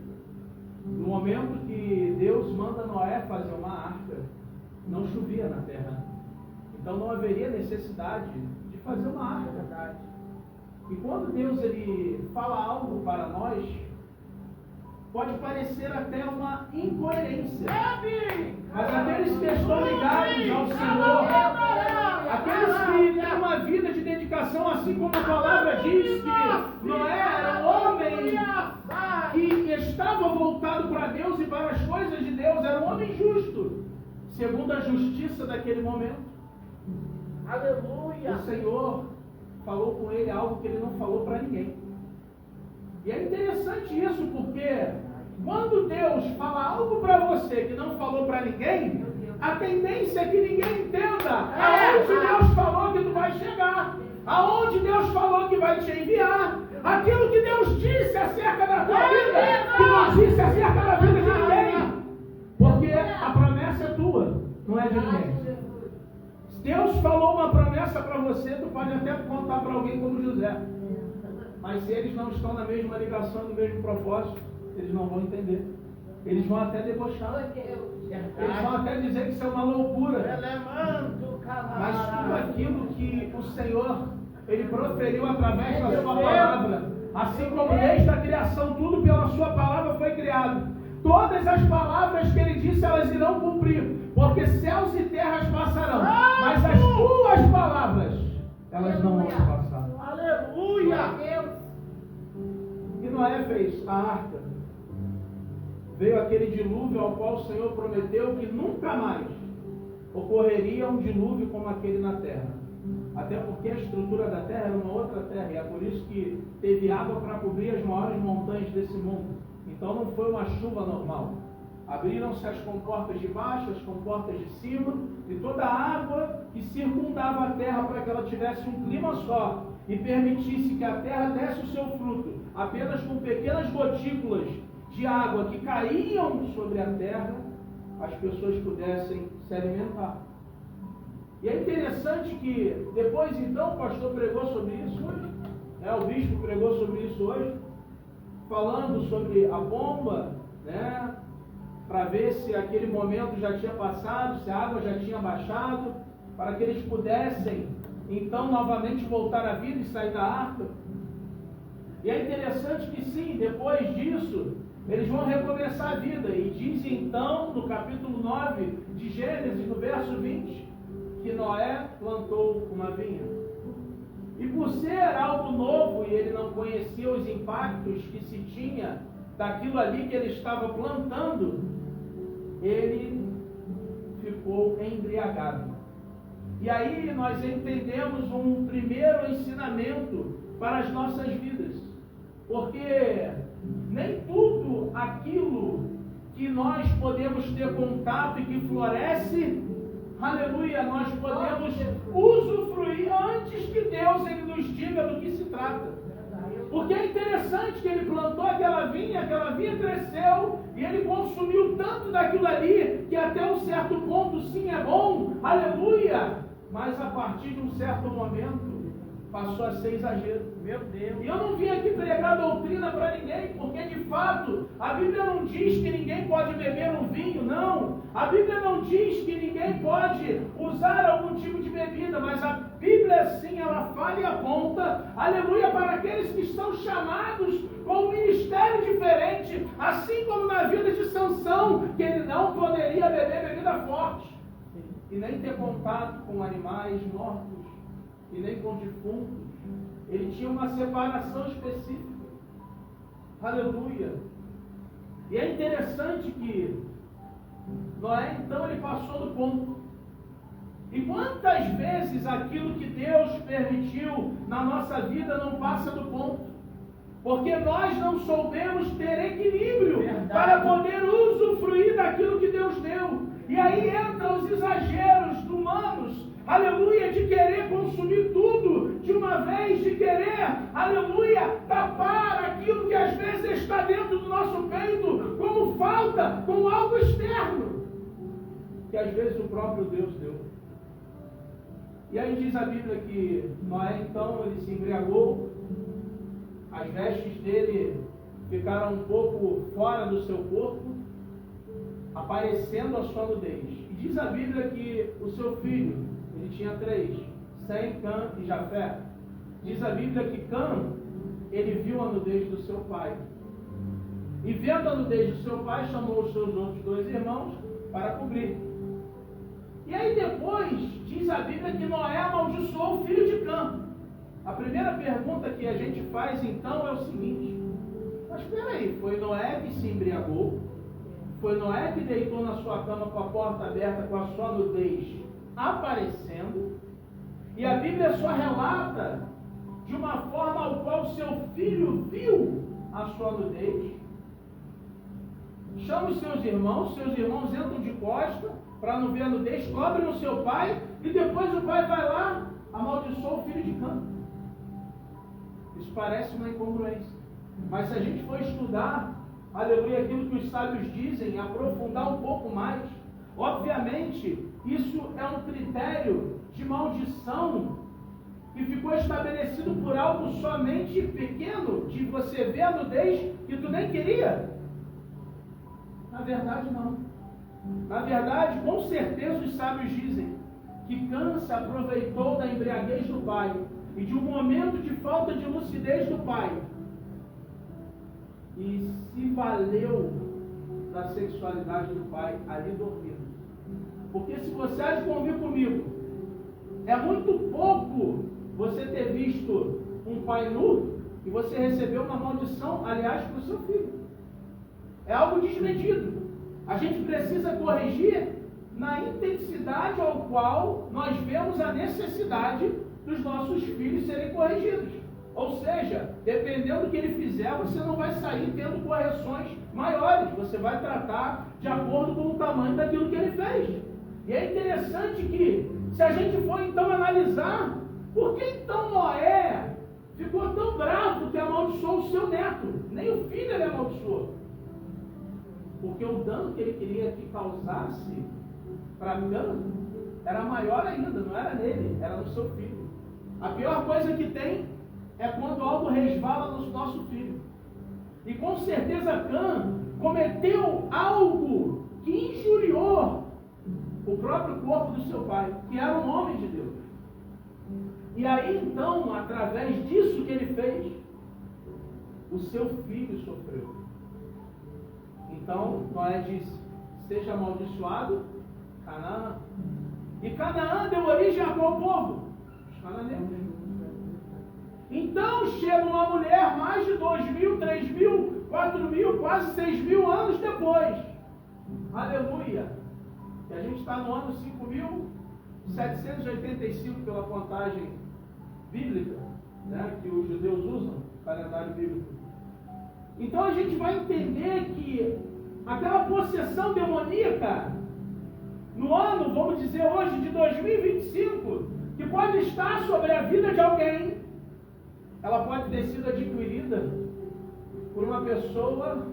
no momento que Deus manda Noé fazer uma arca, não chovia na terra. Então não haveria necessidade de fazer uma arca. E quando Deus ele fala algo para nós, pode parecer até uma incoerência. Mas aqueles que estão ligados ao Senhor, aqueles que têm uma vida de dedicação, assim como a palavra diz que Noé era um homem que estava voltado para Deus e para as coisas de Deus, era um homem justo, segundo a justiça daquele momento. Aleluia. O Senhor falou com ele algo que ele não falou para ninguém. E é interessante isso, porque quando Deus fala algo para você que não falou para ninguém, a tendência é que ninguém entenda aonde Deus falou que tu vai chegar, aonde Deus falou que vai te enviar, aquilo que Deus disse acerca da tua vida, que não disse acerca da vida de ninguém, porque a promessa é tua, não é de ninguém. Se Deus falou uma promessa para você, tu pode até contar para alguém como José. Mas se eles não estão na mesma ligação, no mesmo propósito, eles não vão entender. Eles vão até debochar. Eles vão até dizer que isso é uma loucura. Mas tudo aquilo que o Senhor, Ele proferiu através da sua palavra. Assim como desde a criação, tudo pela sua palavra foi criado. Todas as palavras que Ele disse, elas irão cumprir. Porque céus e terras passarão. Mas as tuas palavras, elas não vão passar. Aleluia! E Noé fez a arca. Veio aquele dilúvio ao qual o Senhor prometeu que nunca mais ocorreria um dilúvio como aquele na terra. Até porque a estrutura da terra era uma outra terra. E é por isso que teve água para cobrir as maiores montanhas desse mundo. Então não foi uma chuva normal. Abriram-se as comportas de baixo, as comportas de cima, e toda a água que circundava a terra para que ela tivesse um clima só e permitisse que a terra desse o seu fruto, apenas com pequenas gotículas de água que caíam sobre a terra, as pessoas pudessem se alimentar. E é interessante que depois então o pastor pregou sobre isso hoje, o bispo pregou sobre isso hoje, falando sobre a bomba, para ver se aquele momento já tinha passado, se a água já tinha baixado, para que eles pudessem então novamente voltar à vida e sair da arca. E é interessante que sim, depois disso, eles vão recomeçar a vida. E diz então, no capítulo 9 de Gênesis, no verso 20, que Noé plantou uma vinha. E por ser algo novo, e ele não conhecia os impactos que se tinha daquilo ali que ele estava plantando, ele ficou embriagado. E aí nós entendemos um primeiro ensinamento para as nossas vidas. Porque nem tudo aquilo que nós podemos ter contato e que floresce, aleluia, nós podemos usufruir antes que Deus ele nos diga do que se trata. Porque é interessante que ele plantou aquela vinha cresceu e ele consumiu tanto daquilo ali que até um certo ponto sim é bom, aleluia, mas a partir de um certo momento passou a ser exagero. Meu Deus. E eu não vim aqui pregar doutrina para ninguém, porque de fato a Bíblia não diz que ninguém pode beber um vinho, não. A Bíblia não diz que ninguém pode usar algum tipo de bebida, mas a Bíblia sim, ela fala e aponta, aleluia, para aqueles que estão chamados com um ministério diferente, assim como na vida de Sansão, que ele não poderia beber bebida forte, e nem ter contato com animais mortos, e nem com defuntos. Ele tinha uma separação específica. Aleluia. E é interessante que Noé, então, ele passou do ponto. E quantas vezes aquilo que Deus permitiu na nossa vida não passa do ponto? Porque nós não soubemos ter equilíbrio para poder usufruir daquilo que Deus deu. E aí entram os exageros humanos, aleluia, de querer consumir tudo de uma vez, de querer, aleluia, tapar aquilo que às vezes está dentro do nosso peito como falta, como algo externo, que às vezes o próprio Deus deu. E aí diz a Bíblia que Noé então ele se embriagou, as vestes dele ficaram um pouco fora do seu corpo, aparecendo a sua nudez. E diz a Bíblia que o seu filho, ele tinha 3, Sem, Cã e Jafé. Diz a Bíblia que Cã, ele viu a nudez do seu pai. E vendo a nudez do seu pai, chamou os seus outros 2 irmãos para cobrir. E aí depois, diz a Bíblia que Noé amaldiçoou o filho de Cã. A primeira pergunta que a gente faz então é o seguinte: mas espera aí, foi Noé que se embriagou? Foi Noé que deitou na sua cama com a porta aberta, com a sua nudez aparecendo? E a Bíblia só relata de uma forma ao qual seu filho viu a sua nudez. Chama os seus irmãos entram de costa para não ver a nudez, cobrem o seu pai, e depois o pai vai lá, amaldiçoa o filho de Cã. Isso parece uma incongruência. Mas se a gente for estudar, aleluia, aquilo que os sábios dizem, aprofundar um pouco mais, obviamente, isso é um critério de maldição que ficou estabelecido por algo somente pequeno, de você ver a nudez que tu nem queria. Na verdade, não. Na verdade, com certeza os sábios dizem que vingança aproveitou da embriaguez do pai e de um momento de falta de lucidez do pai e se valeu da sexualidade do pai ali dormindo. Porque se você há de convir comigo, é muito pouco você ter visto um pai nu e você recebeu uma maldição, aliás, para o seu filho. É algo desmedido. A gente precisa corrigir na intensidade ao qual nós vemos a necessidade dos nossos filhos serem corrigidos. Ou seja, dependendo do que ele fizer, você não vai sair tendo correções maiores. Você vai tratar de acordo com o tamanho daquilo que ele fez. E é interessante que, se a gente for então analisar, por que então Noé ficou tão bravo que amaldiçoou o seu neto? Nem o filho ele amaldiçoou. Porque o dano que ele queria que causasse para Cã era maior ainda, não era nele, era no seu filho. A pior coisa que tem é quando algo resvala no nosso filho. E com certeza Cã cometeu algo que injuriou o próprio corpo do seu pai, que era um homem de Deus. E aí então, através disso que ele fez, o seu filho sofreu. Então, Noé disse: seja amaldiçoado Canaã. E Canaã deu origem a qual povo? Os cananeus. Então chega uma mulher mais de 2.000, 3.000, 4.000, quase 6.000 anos depois. Aleluia! E a gente está no ano 5.785 pela contagem bíblica, né, que os judeus usam, o calendário bíblico. Então a gente vai entender que aquela possessão demoníaca, no ano, vamos dizer hoje, de 2025, que pode estar sobre a vida de alguém, ela pode ter sido adquirida por uma pessoa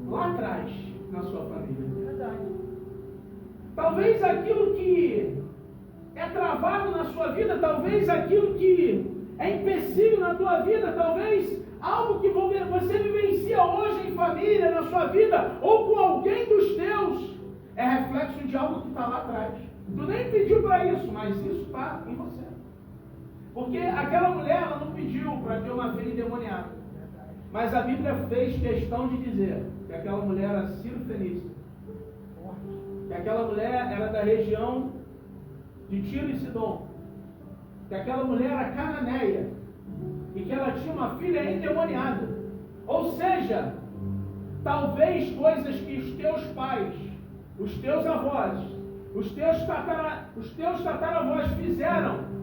lá atrás, na sua família. Verdade. Talvez aquilo que é travado na sua vida, talvez aquilo que é empecilho na tua vida, talvez algo que você vivencia hoje em família, na sua vida, ou com alguém dos teus, é reflexo de algo que está lá atrás. Tu nem pediu para isso, mas isso está em você. Porque aquela mulher, ela não pediu para ter uma filha endemoniada. Mas a Bíblia fez questão de dizer que aquela mulher era Ciro-fenícia. Que aquela mulher era da região de Tiro e Sidom. Que aquela mulher era cananeia. E que ela tinha uma filha endemoniada. Ou seja, talvez coisas que os teus pais, os teus avós, os teus tataravós fizeram,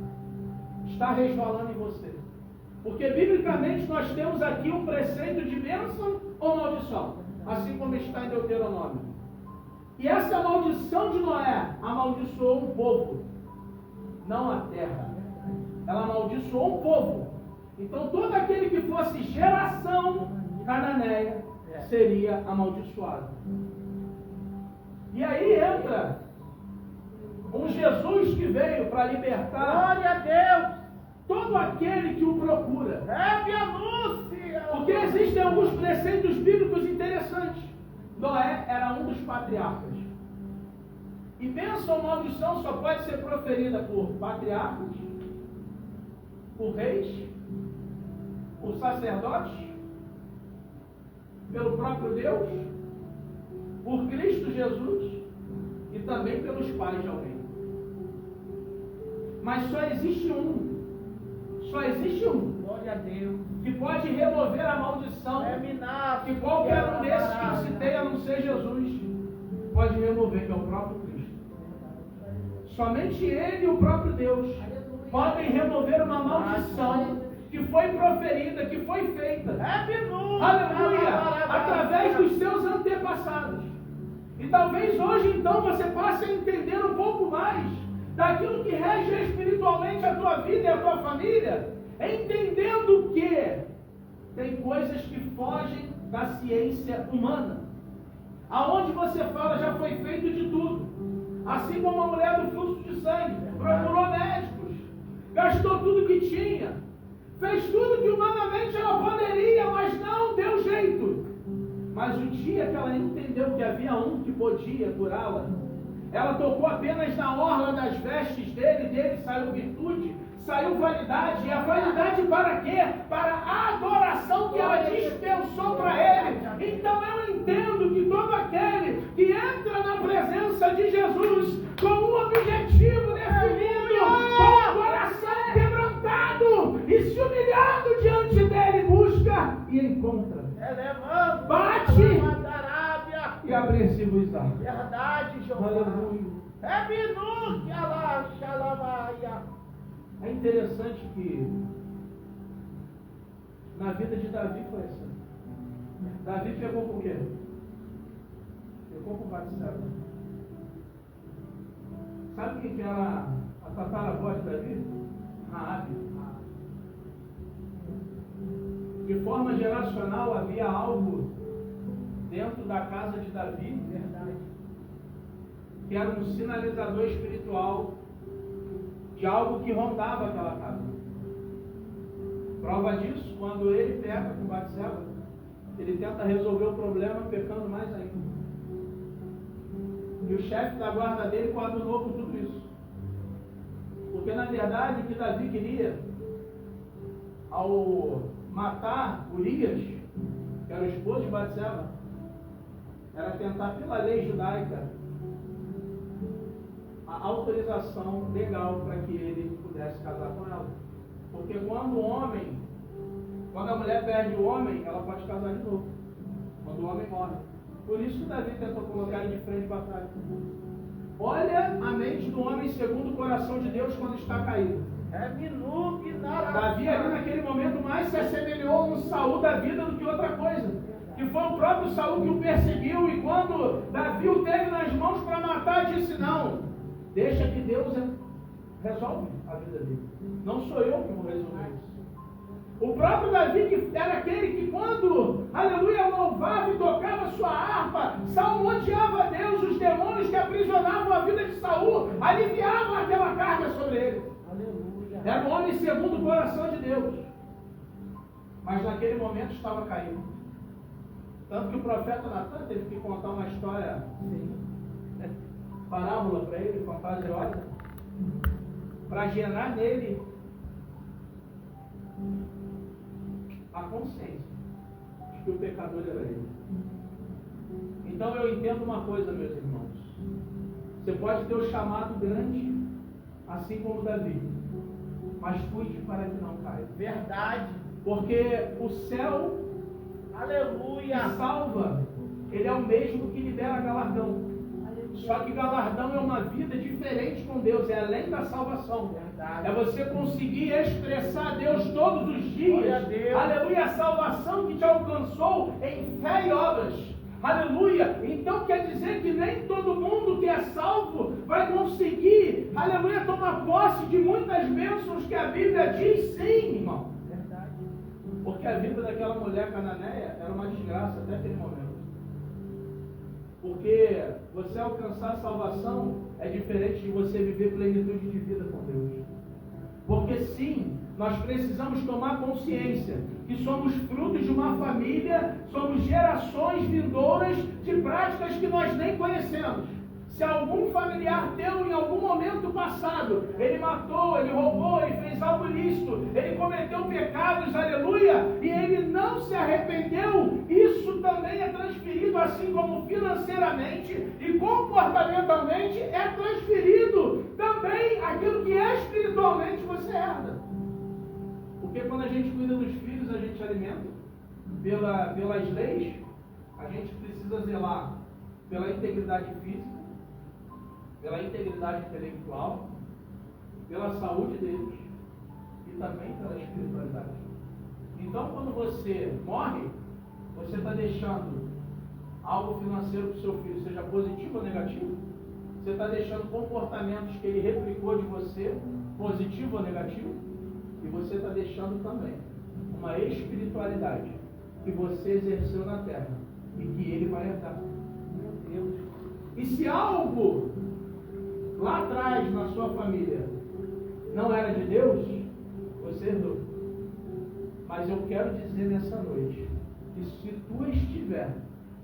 está resvalando em você. Porque biblicamente nós temos aqui um preceito de bênção ou maldição, assim como está em Deuteronômio. E essa maldição de Noé amaldiçoou um povo, não a terra. Ela amaldiçoou um povo. Então todo aquele que fosse geração cananeia seria amaldiçoado. E aí entra um Jesus que veio para libertar, glória a Deus, todo aquele que o procura. Porque existem alguns preceitos bíblicos interessantes. Noé era um dos patriarcas. E bênção ou maldição só pode ser proferida por patriarcas, por reis, por sacerdotes, pelo próprio Deus, por Cristo Jesus e também pelos pais de alguém. Mas só existe um, glória a Deus, que pode remover a maldição, que qualquer um desses que eu citei, a não ser Jesus, pode remover, que é o próprio Cristo. Somente Ele e o próprio Deus podem remover uma maldição que foi proferida, que foi feita, aleluia, através dos seus antepassados. E talvez hoje então você passe a entender um pouco mais daquilo que rege espiritualmente a tua vida e a tua família, entendendo que tem coisas que fogem da ciência humana. Aonde você fala já foi feito de tudo. Assim como a mulher do fluxo de sangue procurou médicos, gastou tudo que tinha, fez tudo que humanamente ela poderia, mas não deu jeito. Mas o dia que ela entendeu que havia um que podia curá-la, ela tocou apenas na orla das vestes dele, saiu validade. E a validade para quê? Para a adoração que ela dispensou para ele. Então eu entendo que todo aquele que entra na presença de Jesus com um objetivo definido, com o coração quebrantado e se humilhando diante dele, busca e encontra. Bate e apreensivo está. Verdade, Jeová. Aleluia. É minu que ela xalamaia. É interessante que na vida de Davi foi assim. Davi pegou com o quê? Pegou com Batseba. Sabe quem que era a tataravó de Davi? Raabe. De forma geracional havia algo dentro da casa de Davi, verdade, que era um sinalizador espiritual de algo que rondava aquela casa. Prova disso, quando ele peca com Batseba, ele tenta resolver o problema pecando mais ainda. E o chefe da guarda dele coadunou com tudo isso. Porque na verdade o que Davi queria, ao matar Urias, que era o esposo de Batseba, era tentar pela lei judaica a autorização legal para que ele pudesse casar com ela. Porque quando a mulher perde o homem, ela pode casar de novo, quando o homem morre. Por isso que Davi tentou colocar ele de frente de batalha. Olha a mente do homem segundo o coração de Deus quando está caído. Davi ali naquele momento mais se assemelhou a um Saul da vida do que outra coisa. Que foi o próprio Saul que o perseguiu, e quando Davi o teve nas mãos para matar, disse: não, deixa que Deus resolve a vida dele. Não sou eu que vou resolver isso. O próprio Davi, que era aquele que quando, aleluia, louvava e tocava sua harpa, salmodiava a Deus, os demônios que aprisionavam a vida de Saul aliviavam aquela carga sobre ele. Aleluia. Era um homem segundo o coração de Deus, mas naquele momento estava caído. Tanto que o profeta Natan teve que contar uma história, parábola para ele, fantasiosa, para gerar nele a consciência de que o pecador era ele. Então eu entendo uma coisa, meus irmãos. Você pode ter o chamado grande, assim como Davi, mas cuide para que não caia. Verdade. Porque o céu, aleluia, que salva, ele é o mesmo que libera galardão. Só que galardão é uma vida diferente com Deus, é além da salvação. Verdade. É você conseguir expressar a Deus todos os dias. Aleluia, a salvação que te alcançou em fé e obras. Aleluia. Então quer dizer que nem todo mundo que é salvo vai conseguir, aleluia, tomar posse de muitas bênçãos que a Bíblia diz, sim, irmão. Verdade. Porque a vida daquela mulher cananeia era uma desgraça até aquele momento. Porque você alcançar a salvação é diferente de você viver plenitude de vida com Deus. Porque sim, nós precisamos tomar consciência que somos frutos de uma família, somos gerações vindouras de práticas que nós nem conhecemos. Se algum familiar teu em algum momento passado, ele matou, ele roubou, ele fez algo ilícito, ele cometeu pecados, aleluia, e ele não se arrependeu, isso também é transferido, assim como financeiramente e comportamentalmente é transferido também aquilo que espiritualmente você herda. Porque quando a gente cuida dos filhos, a gente alimenta pelas leis, a gente precisa zelar pela integridade física, pela integridade intelectual, pela saúde deles e também pela espiritualidade. Então, quando você morre, você está deixando algo financeiro para o seu filho, seja positivo ou negativo. Você está deixando comportamentos que ele replicou de você, positivo ou negativo, e você está deixando também uma espiritualidade que você exerceu na terra e que ele vai herdar. Meu Deus! E se algo lá atrás na sua família não era de Deus, você herdou. Mas eu quero dizer nessa noite que se tu estiver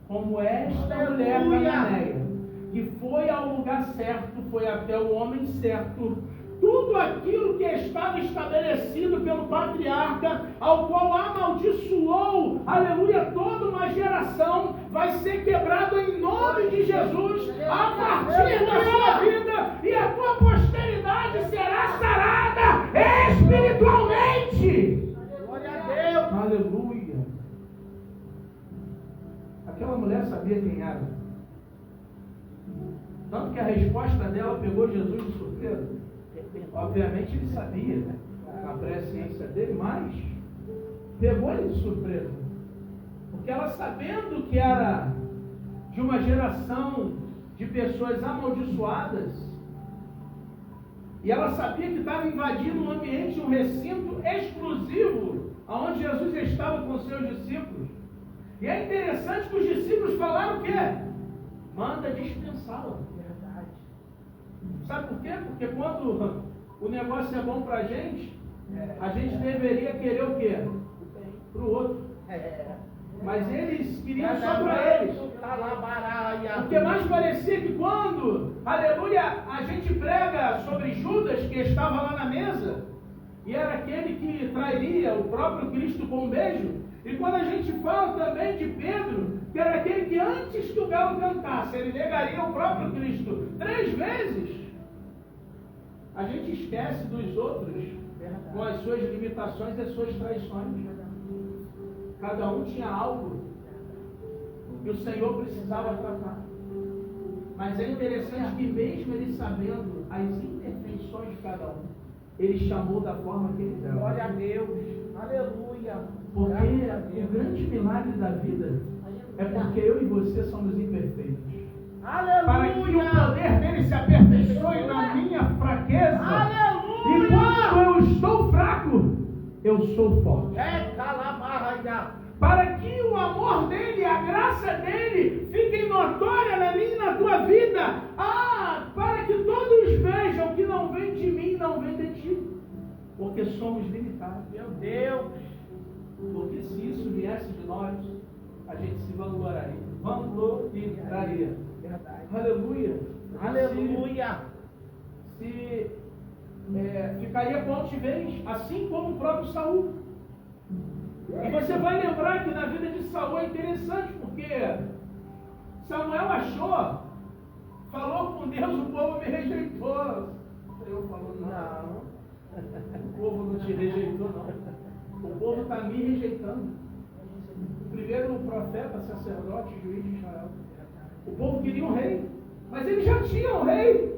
como esta mulher cananeia, que foi ao lugar certo, foi até o homem certo, tudo aquilo aquilo que estava estabelecido pelo patriarca, ao qual amaldiçoou, aleluia, toda uma geração, vai ser quebrado em nome de Jesus, a partir da sua vida, e a tua posteridade será sarada espiritualmente. Glória a Deus. Aleluia. Aquela mulher sabia quem era. Tanto que a resposta dela pegou Jesus de surpresa. Obviamente ele sabia, na presciência dele, mas pegou ele de surpresa. Porque ela, sabendo que era de uma geração de pessoas amaldiçoadas, e ela sabia que estava invadindo um ambiente, um recinto exclusivo, onde Jesus estava com seus discípulos. E é interessante que os discípulos falaram o quê? Manda dispensá-la. Verdade. Sabe por quê? Porque quando o negócio é bom pra gente, a gente deveria querer o quê? Pro outro. Mas eles queriam só para eles. Porque mais parecia que quando, aleluia, a gente prega sobre Judas, que estava lá na mesa, e era aquele que trairia o próprio Cristo com um beijo, e quando a gente fala também de Pedro, que era aquele que antes que o galo cantasse, ele negaria o próprio Cristo 3 vezes, a gente esquece dos outros com as suas limitações e as suas traições. Cada um tinha algo que o Senhor precisava tratar. Mas é interessante que mesmo ele sabendo as imperfeições de cada um, ele chamou da forma que ele deu. Glória a Deus. Aleluia. Porque o grande milagre da vida é porque eu e você somos imperfeitos. Aleluia. Para que o poder dele se aperfeiçoe na minha fraqueza. Aleluia. E quando eu estou fraco, eu sou forte. Para que o amor dele, a graça dele, fiquem notória na minha e na tua vida. Para que todos vejam que não vem de mim, não vem de ti. Porque somos limitados. Meu Deus. Porque se isso viesse de nós, a gente se vangloriaria. Verdade. Aleluia. Aleluia. Se ficaria com altivez, assim como o próprio Saul. E você vai lembrar que na vida de Saul é interessante, porque Samuel achou, falou com Deus, o povo me rejeitou. O Senhor falou, não, o povo não te rejeitou, não. O povo está me rejeitando. Primeiro o profeta, sacerdote, juiz de Israel. O povo queria um rei, mas eles já tinham um rei.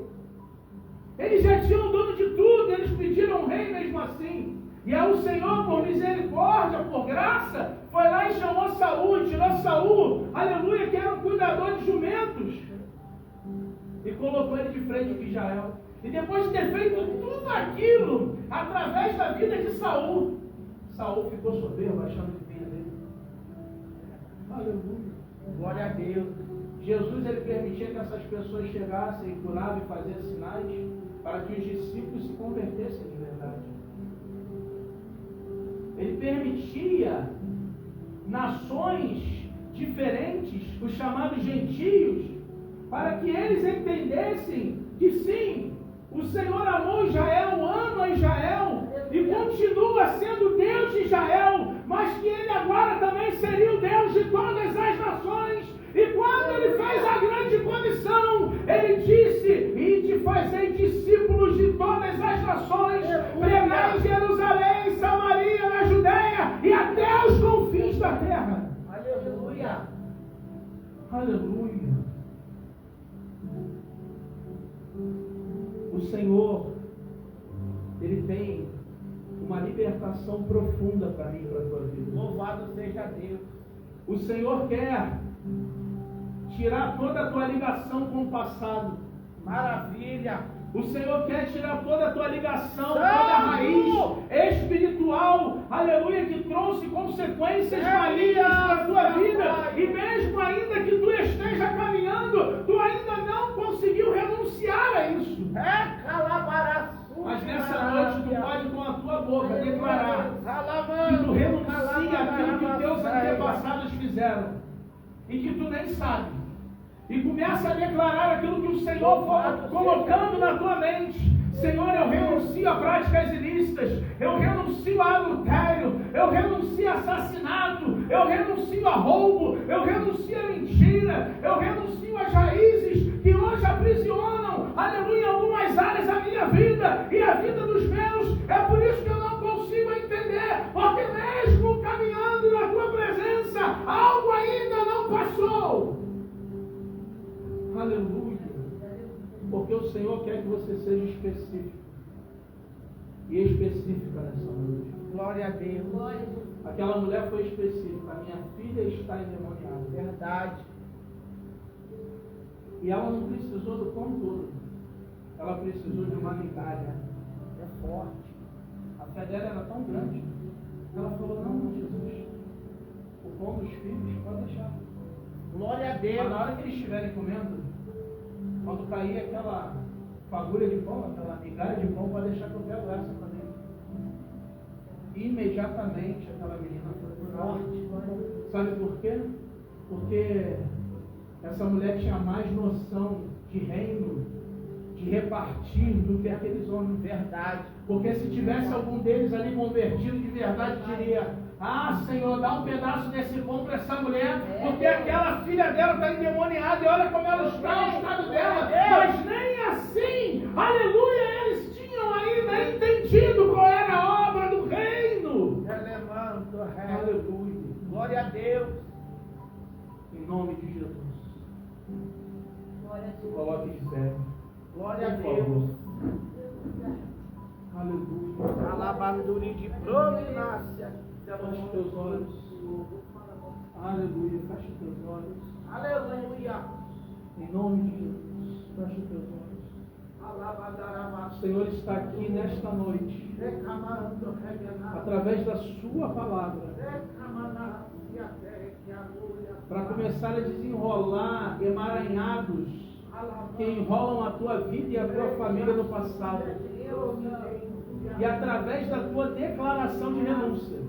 Eles já tinham o dono de tudo, eles pediram um rei mesmo assim. E aí o Senhor, por misericórdia, por graça, foi lá e chamou Saul, tirou Saul, aleluia, que era um cuidador de jumentos, e colocou ele de frente com Israel. E depois de ter feito tudo aquilo, através da vida de Saul, Saul ficou soberbo, achando que vinha dele. Aleluia. Glória a Deus. Jesus, ele permitia que essas pessoas chegassem, curavam e faziam sinais, para que os discípulos se convertessem de verdade. Ele permitia nações diferentes, os chamados gentios, para que eles entendessem que sim, o Senhor amou Israel, ama Israel e continua sendo Deus de Israel, mas que Ele agora também seria o Deus de todas as nações. E quando Ele fez a grande comissão, Ele disse: "Ide fazei discípulos de todas as nações, pregai em Jerusalém, Samaria, na Judeia e até os confins da terra." Aleluia. Aleluia. O Senhor, Ele tem uma libertação profunda para mim e para a tua vida. Louvado seja Deus. O Senhor quer tirar toda a tua ligação com o passado. Maravilha. O Senhor quer tirar toda a tua ligação, toda a raiz espiritual, aleluia, que trouxe consequências malignas para a tua vida. E mesmo ainda que tu esteja caminhando, tu ainda não conseguiu renunciar a isso. Mas nessa noite tu pode com a tua boca declarar que tu renuncia àquilo que teus antepassados fizeram e que tu nem sabe. E começa a declarar aquilo que o Senhor for colocando na tua mente. Senhor, eu renuncio à prática injustiças, eu renuncio a adultério, eu renuncio a assassinato, eu renuncio a roubo, eu renuncio a mentira, eu renuncio às raízes que hoje aprisionam, aleluia, em algumas áreas da minha vida e a vida dos meus. É por isso que eu não consigo entender, porque mesmo caminhando na tua presença, algo ainda não passou. Aleluia. Porque o Senhor quer que você seja específico e específica nessa noite. Glória a Deus. Aquela mulher foi específica. A minha filha está endemoniada. Verdade. E ela não precisou do pão todo. Ela precisou de uma migalha. É forte. A fé dela era tão grande. Ela falou, não, Jesus, o pão dos filhos pode deixar. Glória a Mas Deus. na hora que eles estiverem comendo, quando cair aquela fagulha de pão, aquela migalha de pão, pode deixar que eu pego essa também. Imediatamente aquela menina foi forte. Sabe por quê? Porque essa mulher tinha mais noção de reino, de repartir do que aqueles homens. Verdade. Porque se tivesse algum deles ali convertido de verdade, diria: ah, Senhor, dá um pedaço desse pão para essa mulher, porque aquela filha dela está endemoniada e olha como ela está, o estado dela. Mas nem assim, aleluia, eles tinham ainda entendido qual era a obra do reino. Aleluia. Glória a Deus. Em nome de Jesus. Coloque de pé. Glória a Por Deus. favor. Aleluia. Alabanduri de prominácia. Feche teus olhos. Aleluia. Feche teus olhos. Aleluia. Em nome de Jesus. Feche teus olhos. O Senhor está aqui nesta noite, através da sua palavra, para começar a desenrolar emaranhados que enrolam a tua vida e a tua família no passado. E através da tua declaração de renúncia.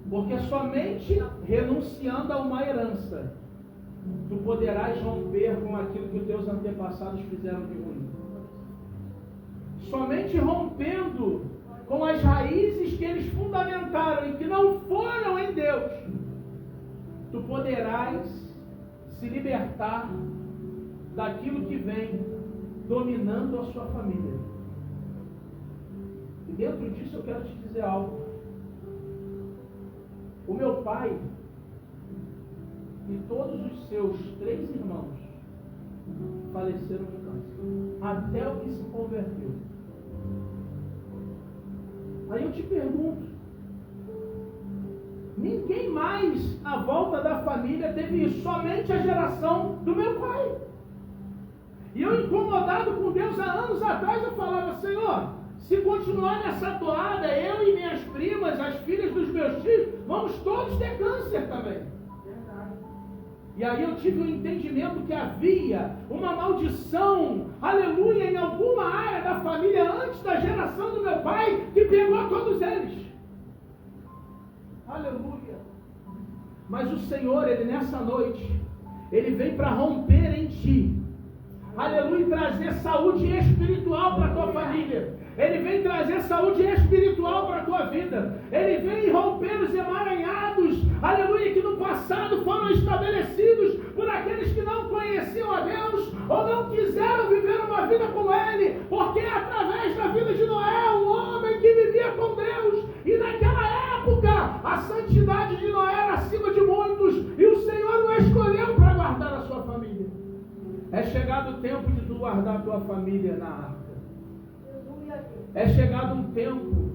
Porque somente renunciando a uma herança, tu poderás romper com aquilo que os teus antepassados fizeram de ruim. Somente rompendo com as raízes que eles fundamentaram e que não foram em Deus, tu poderás se libertar daquilo que vem dominando a sua família. E dentro disso eu quero te dizer algo. O meu pai e todos os seus 3 irmãos faleceram de câncer, até o que se converteu. Aí eu te pergunto, ninguém mais à volta da família teve isso, somente a geração do meu pai. E eu, incomodado com Deus há anos atrás, eu falava: Senhor, se continuar nessa toada, eu e minhas primas, as filhas dos meus tios, vamos todos ter câncer também. E aí eu tive o entendimento que havia uma maldição, aleluia, em alguma área da família antes da geração do meu pai, que pegou todos eles. Aleluia. Mas o Senhor, Ele nessa noite, Ele vem para romper em ti. Aleluia, e trazer saúde espiritual para a tua família. Ele vem trazer saúde espiritual para a tua vida. Ele vem romper os emaranhados, aleluia, que no passado foram estabelecidos por aqueles que não conheciam a Deus ou não quiseram viver uma vida com Ele, porque através da vida de Noé, um homem que vivia com Deus, e naquela época a santidade de Noé era acima de muitos, e o Senhor o escolheu para guardar a sua família. É chegado o tempo de tu guardar a tua família na arca. É chegado um tempo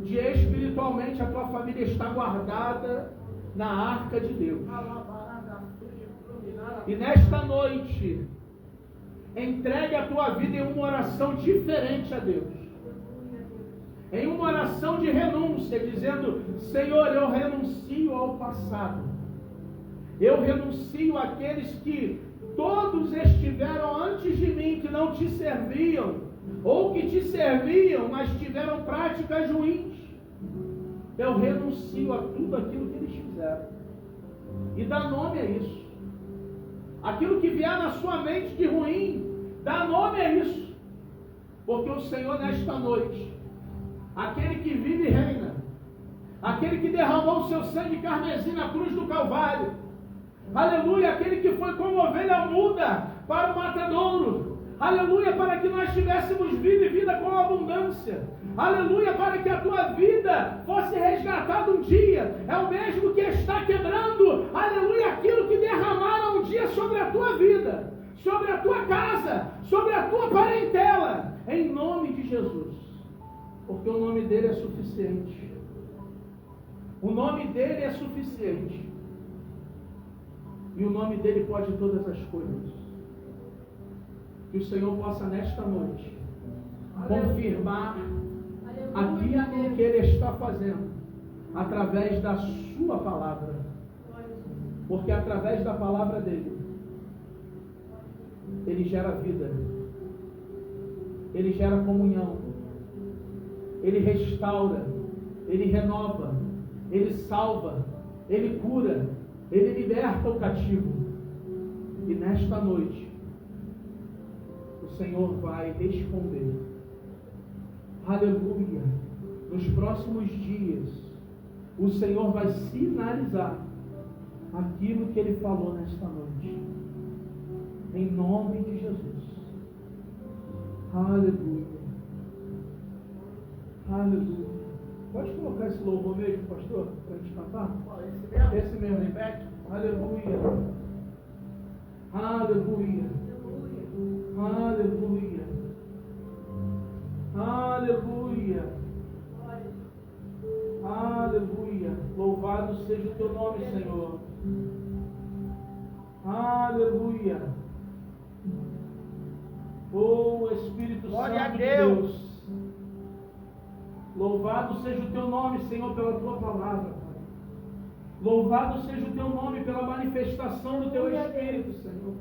de espiritualmente a tua família estar guardada na arca de Deus. E nesta noite, entregue a tua vida em uma oração diferente a Deus. Em uma oração de renúncia, dizendo: Senhor, eu renuncio ao passado. Eu renuncio àqueles que todos estiveram antes de mim, que não te serviam, ou que te serviam, mas tiveram práticas ruins. Eu renuncio a tudo aquilo que eles fizeram. E dá nome a isso. Aquilo que vier na sua mente de ruim, dá nome a isso. Porque o Senhor nesta noite aquele que vive e reina, aquele que derramou o seu sangue carmesim na cruz do Calvário, aleluia, aquele que foi como ovelha muda para o matadouro, aleluia, para que nós tivéssemos vida e vida com abundância, aleluia, para que a tua vida fosse resgatada um dia, é o mesmo que está quebrando, aleluia, aquilo que derramaram um dia sobre a tua vida, sobre a tua casa, sobre a tua parentela, em nome de Jesus, porque o nome dele é suficiente, o nome dele é suficiente, e o nome dele pode todas as coisas. Que o Senhor possa nesta noite confirmar aquilo que ele está fazendo através da sua palavra, porque através da palavra dele ele gera vida, ele gera comunhão, ele restaura, ele renova, ele salva, ele cura, ele liberta o cativo. E nesta noite o Senhor vai responder, aleluia. Nos próximos dias o Senhor vai sinalizar aquilo que ele falou nesta noite, em nome de Jesus. Aleluia, aleluia. Pode colocar esse louvor mesmo, pastor, para a gente cantar? Esse mesmo, repete. Aleluia, aleluia, aleluia, aleluia, aleluia. Louvado seja o teu nome, Senhor. Aleluia. Oh Espírito Santo de Deus, louvado seja o teu nome, Senhor, pela tua palavra, Pai. Louvado seja o teu nome pela manifestação do teu Espírito, Senhor.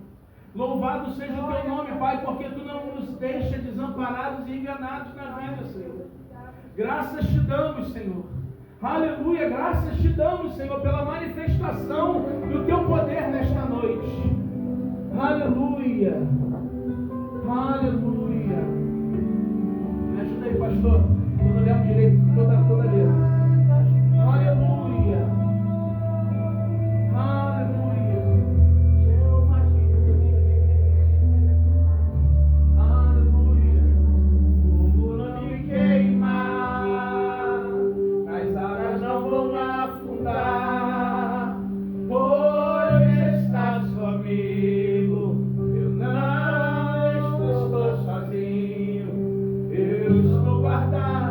Louvado seja o teu nome, Pai, porque tu não nos deixa desamparados e enganados na vida, Senhor. Graças te damos, Senhor. Aleluia, graças te damos, Senhor, pela manifestação do teu poder nesta noite. Aleluia, aleluia. Me ajuda aí, pastor. Eu não lembro direito toda a letra. Aleluia, aleluia, aleluia. O fogo não me queima, as águas não vão afundar, pois estás comigo. Eu não estou sozinho, eu estou guardado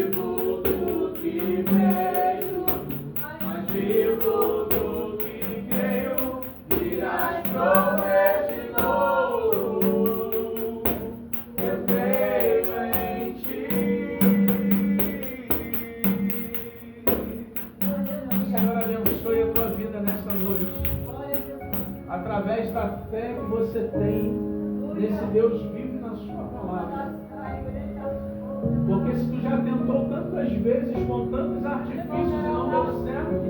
vivo do que vejo, mais vivo do que creio, virás prover de novo. Eu creio em ti. O Senhor abençoe a tua vida nessa noite, através da fé que você tem nesse Deus vivo na sua palavra. Porque se tu já tentou tantas vezes com tantos artifícios e não deu certo,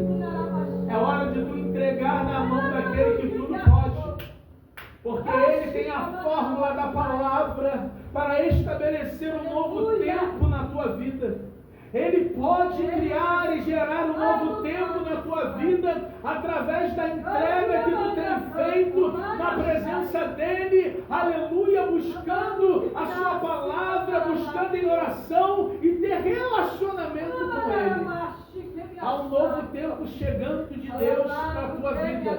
é hora de tu entregar na mão daquele que tudo pode. Porque Ele tem a fórmula da palavra para estabelecer um novo tempo na tua vida. Ele pode criar e gerar um novo tempo na tua vida através da entrega que tu tem feito na presença dEle, aleluia, buscando a sua palavra, buscando em oração e ter relacionamento com Ele. Há um novo tempo chegando de Deus na tua vida,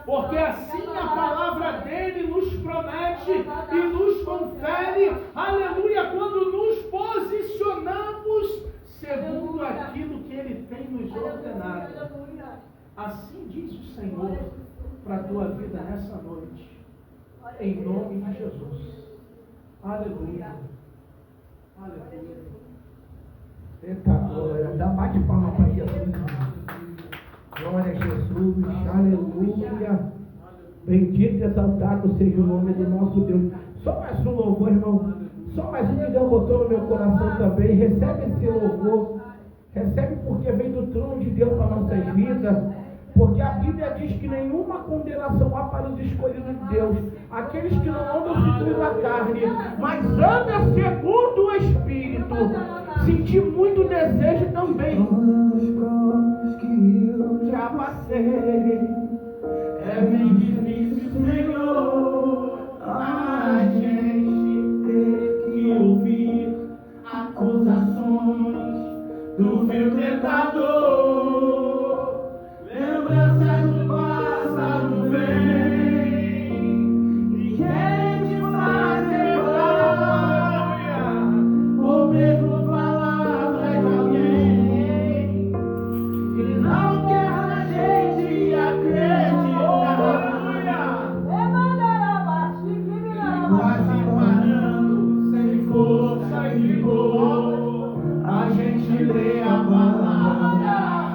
porque assim a palavra dEle nos promete e nos confere, aleluia, quando nos posicionamos segundo aquilo que Ele tem nos ordenado. Assim diz o Senhor para a tua vida nessa noite, em nome de Jesus. Aleluia. Aleluia. Eita glória, dá bate palma para Jesus. Glória a Jesus, aleluia. Bendito e exaltado seja o nome do nosso Deus. Só mais um louvor, irmão. Só mais um que Deus botou no meu coração também. Recebe esse louvor. Recebe porque vem do trono de Deus para nossas vidas. Porque a Bíblia diz que nenhuma condenação há para os escolhidos de Deus. Aqueles que não andam segundo a carne, mas andam segundo o Espírito. Senti muito desejo também. Já passei. É bem difícil, Senhor, a gente ter que ouvir acusações do vil tentador. Lembranças do passado vem e querem te fazer glória, ou mesmo palavras de alguém que não quer a gente acreditar. Quase parando, sem força e vigor, a gente lê a palavra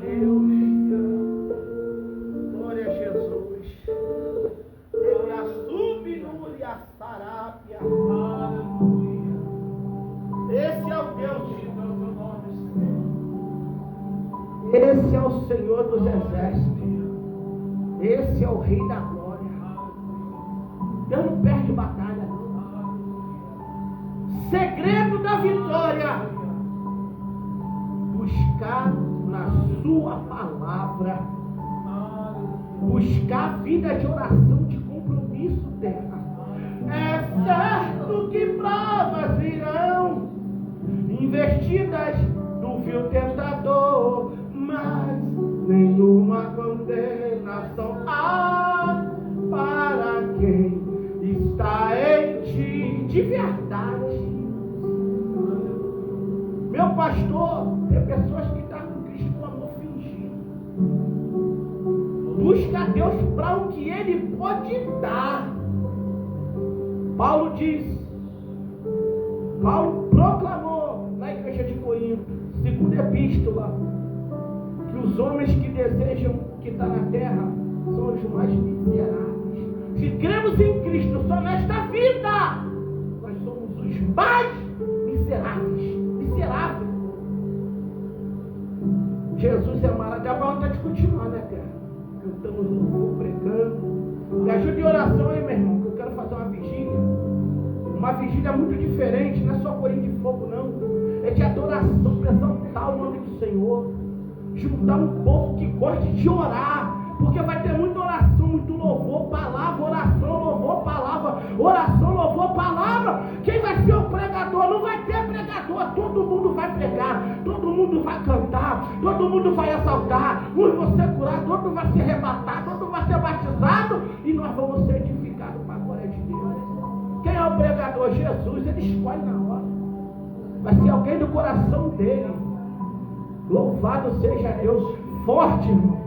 Deus. Glória a Jesus. Ele assume e a sarápia. Esse é o Deus de meu nome. Esse é o Senhor dos Exércitos. Esse é o Rei da Glória. Deus não perde batalha. Segredo da vitória: buscar na sua palavra, buscar vida de oração, de compromisso dela. É certo que provas virão, investidas do vil tentador, mas nenhuma condenação há para quem está em ti. De verdade, meu pastor, tem pessoas que estão com Cristo com amor fingido. Busca a Deus para o que Ele pode dar. Paulo proclamou na igreja de Corinto, segunda epístola, que os homens que desejam que está na terra são os mais miseráveis. Se cremos em Cristo só nesta vida, nós somos os mais miseráveis. Jesus é maravilhoso. Agora está de continuar, né, cara? Cantamos louvor, pregando. Me ajude em oração aí, meu irmão, que eu quero fazer uma vigília. Uma vigília muito diferente, não é só corinho de fogo, não. É de adoração, para exaltar o nome do Senhor. Juntar um povo que goste de orar. Porque vai ter muita oração, muito louvor, palavra, oração, louvor, palavra, oração, louvor, palavra. Quem vai ser o pregador? Não vai ter pregador. Todo mundo vai pregar, todo mundo vai cantar, todo mundo vai exaltar. Uns vão ser curados, todo vai ser arrebatado, todo vai ser batizado. E nós vamos ser edificados para a glória de Deus. Quem é o pregador? Jesus. Ele escolhe na hora. Vai ser alguém do coração dele. Louvado seja Deus. Forte, irmão.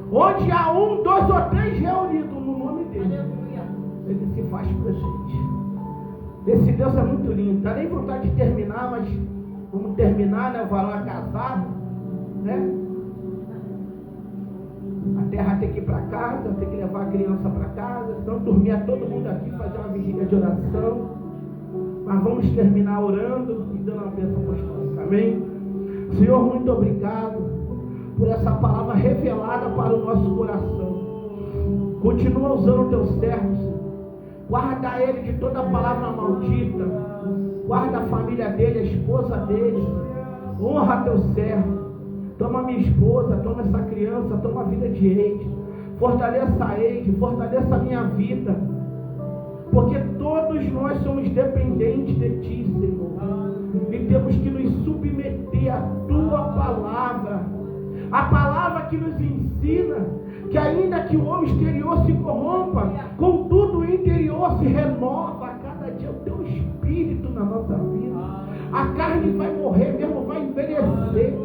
Onde há 1, 2 ou 3 reunidos no nome dele, ele se faz presente. Esse Deus é muito lindo. Dá nem vontade de terminar, mas vamos terminar, né? O varão é casado, né? A terra tem que ir para casa, tem que levar a criança para casa, senão dormir todo mundo aqui, fazer uma vigília de oração. Mas vamos terminar orando e dando uma bênção apostólica. Amém? Senhor, muito obrigado por essa palavra revelada para o nosso coração. Continua usando o teu servo, Senhor. Guarda ele de toda palavra maldita. Guarda a família dele, a esposa dele. Honra teu servo. Toma minha esposa, toma essa criança, toma a vida de Eide. Fortaleça a Eide, fortaleça a minha vida. Porque todos nós somos dependentes de ti, Senhor. E temos que nos submeter à tua palavra. A palavra que nos ensina que ainda que o homem exterior se corrompa, contudo o interior se renova a cada dia. O teu espírito na nossa vida. A carne vai morrer mesmo, vai envelhecer,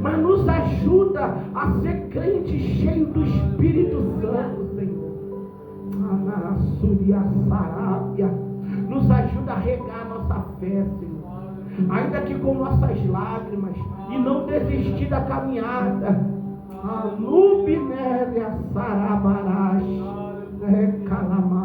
mas nos ajuda a ser crente cheio do Espírito Santo, Senhor. Nos ajuda a regar a nossa fé, Senhor, ainda que com nossas lágrimas, e não desistir da caminhada. Alubinéria Sarabarash Recalamar.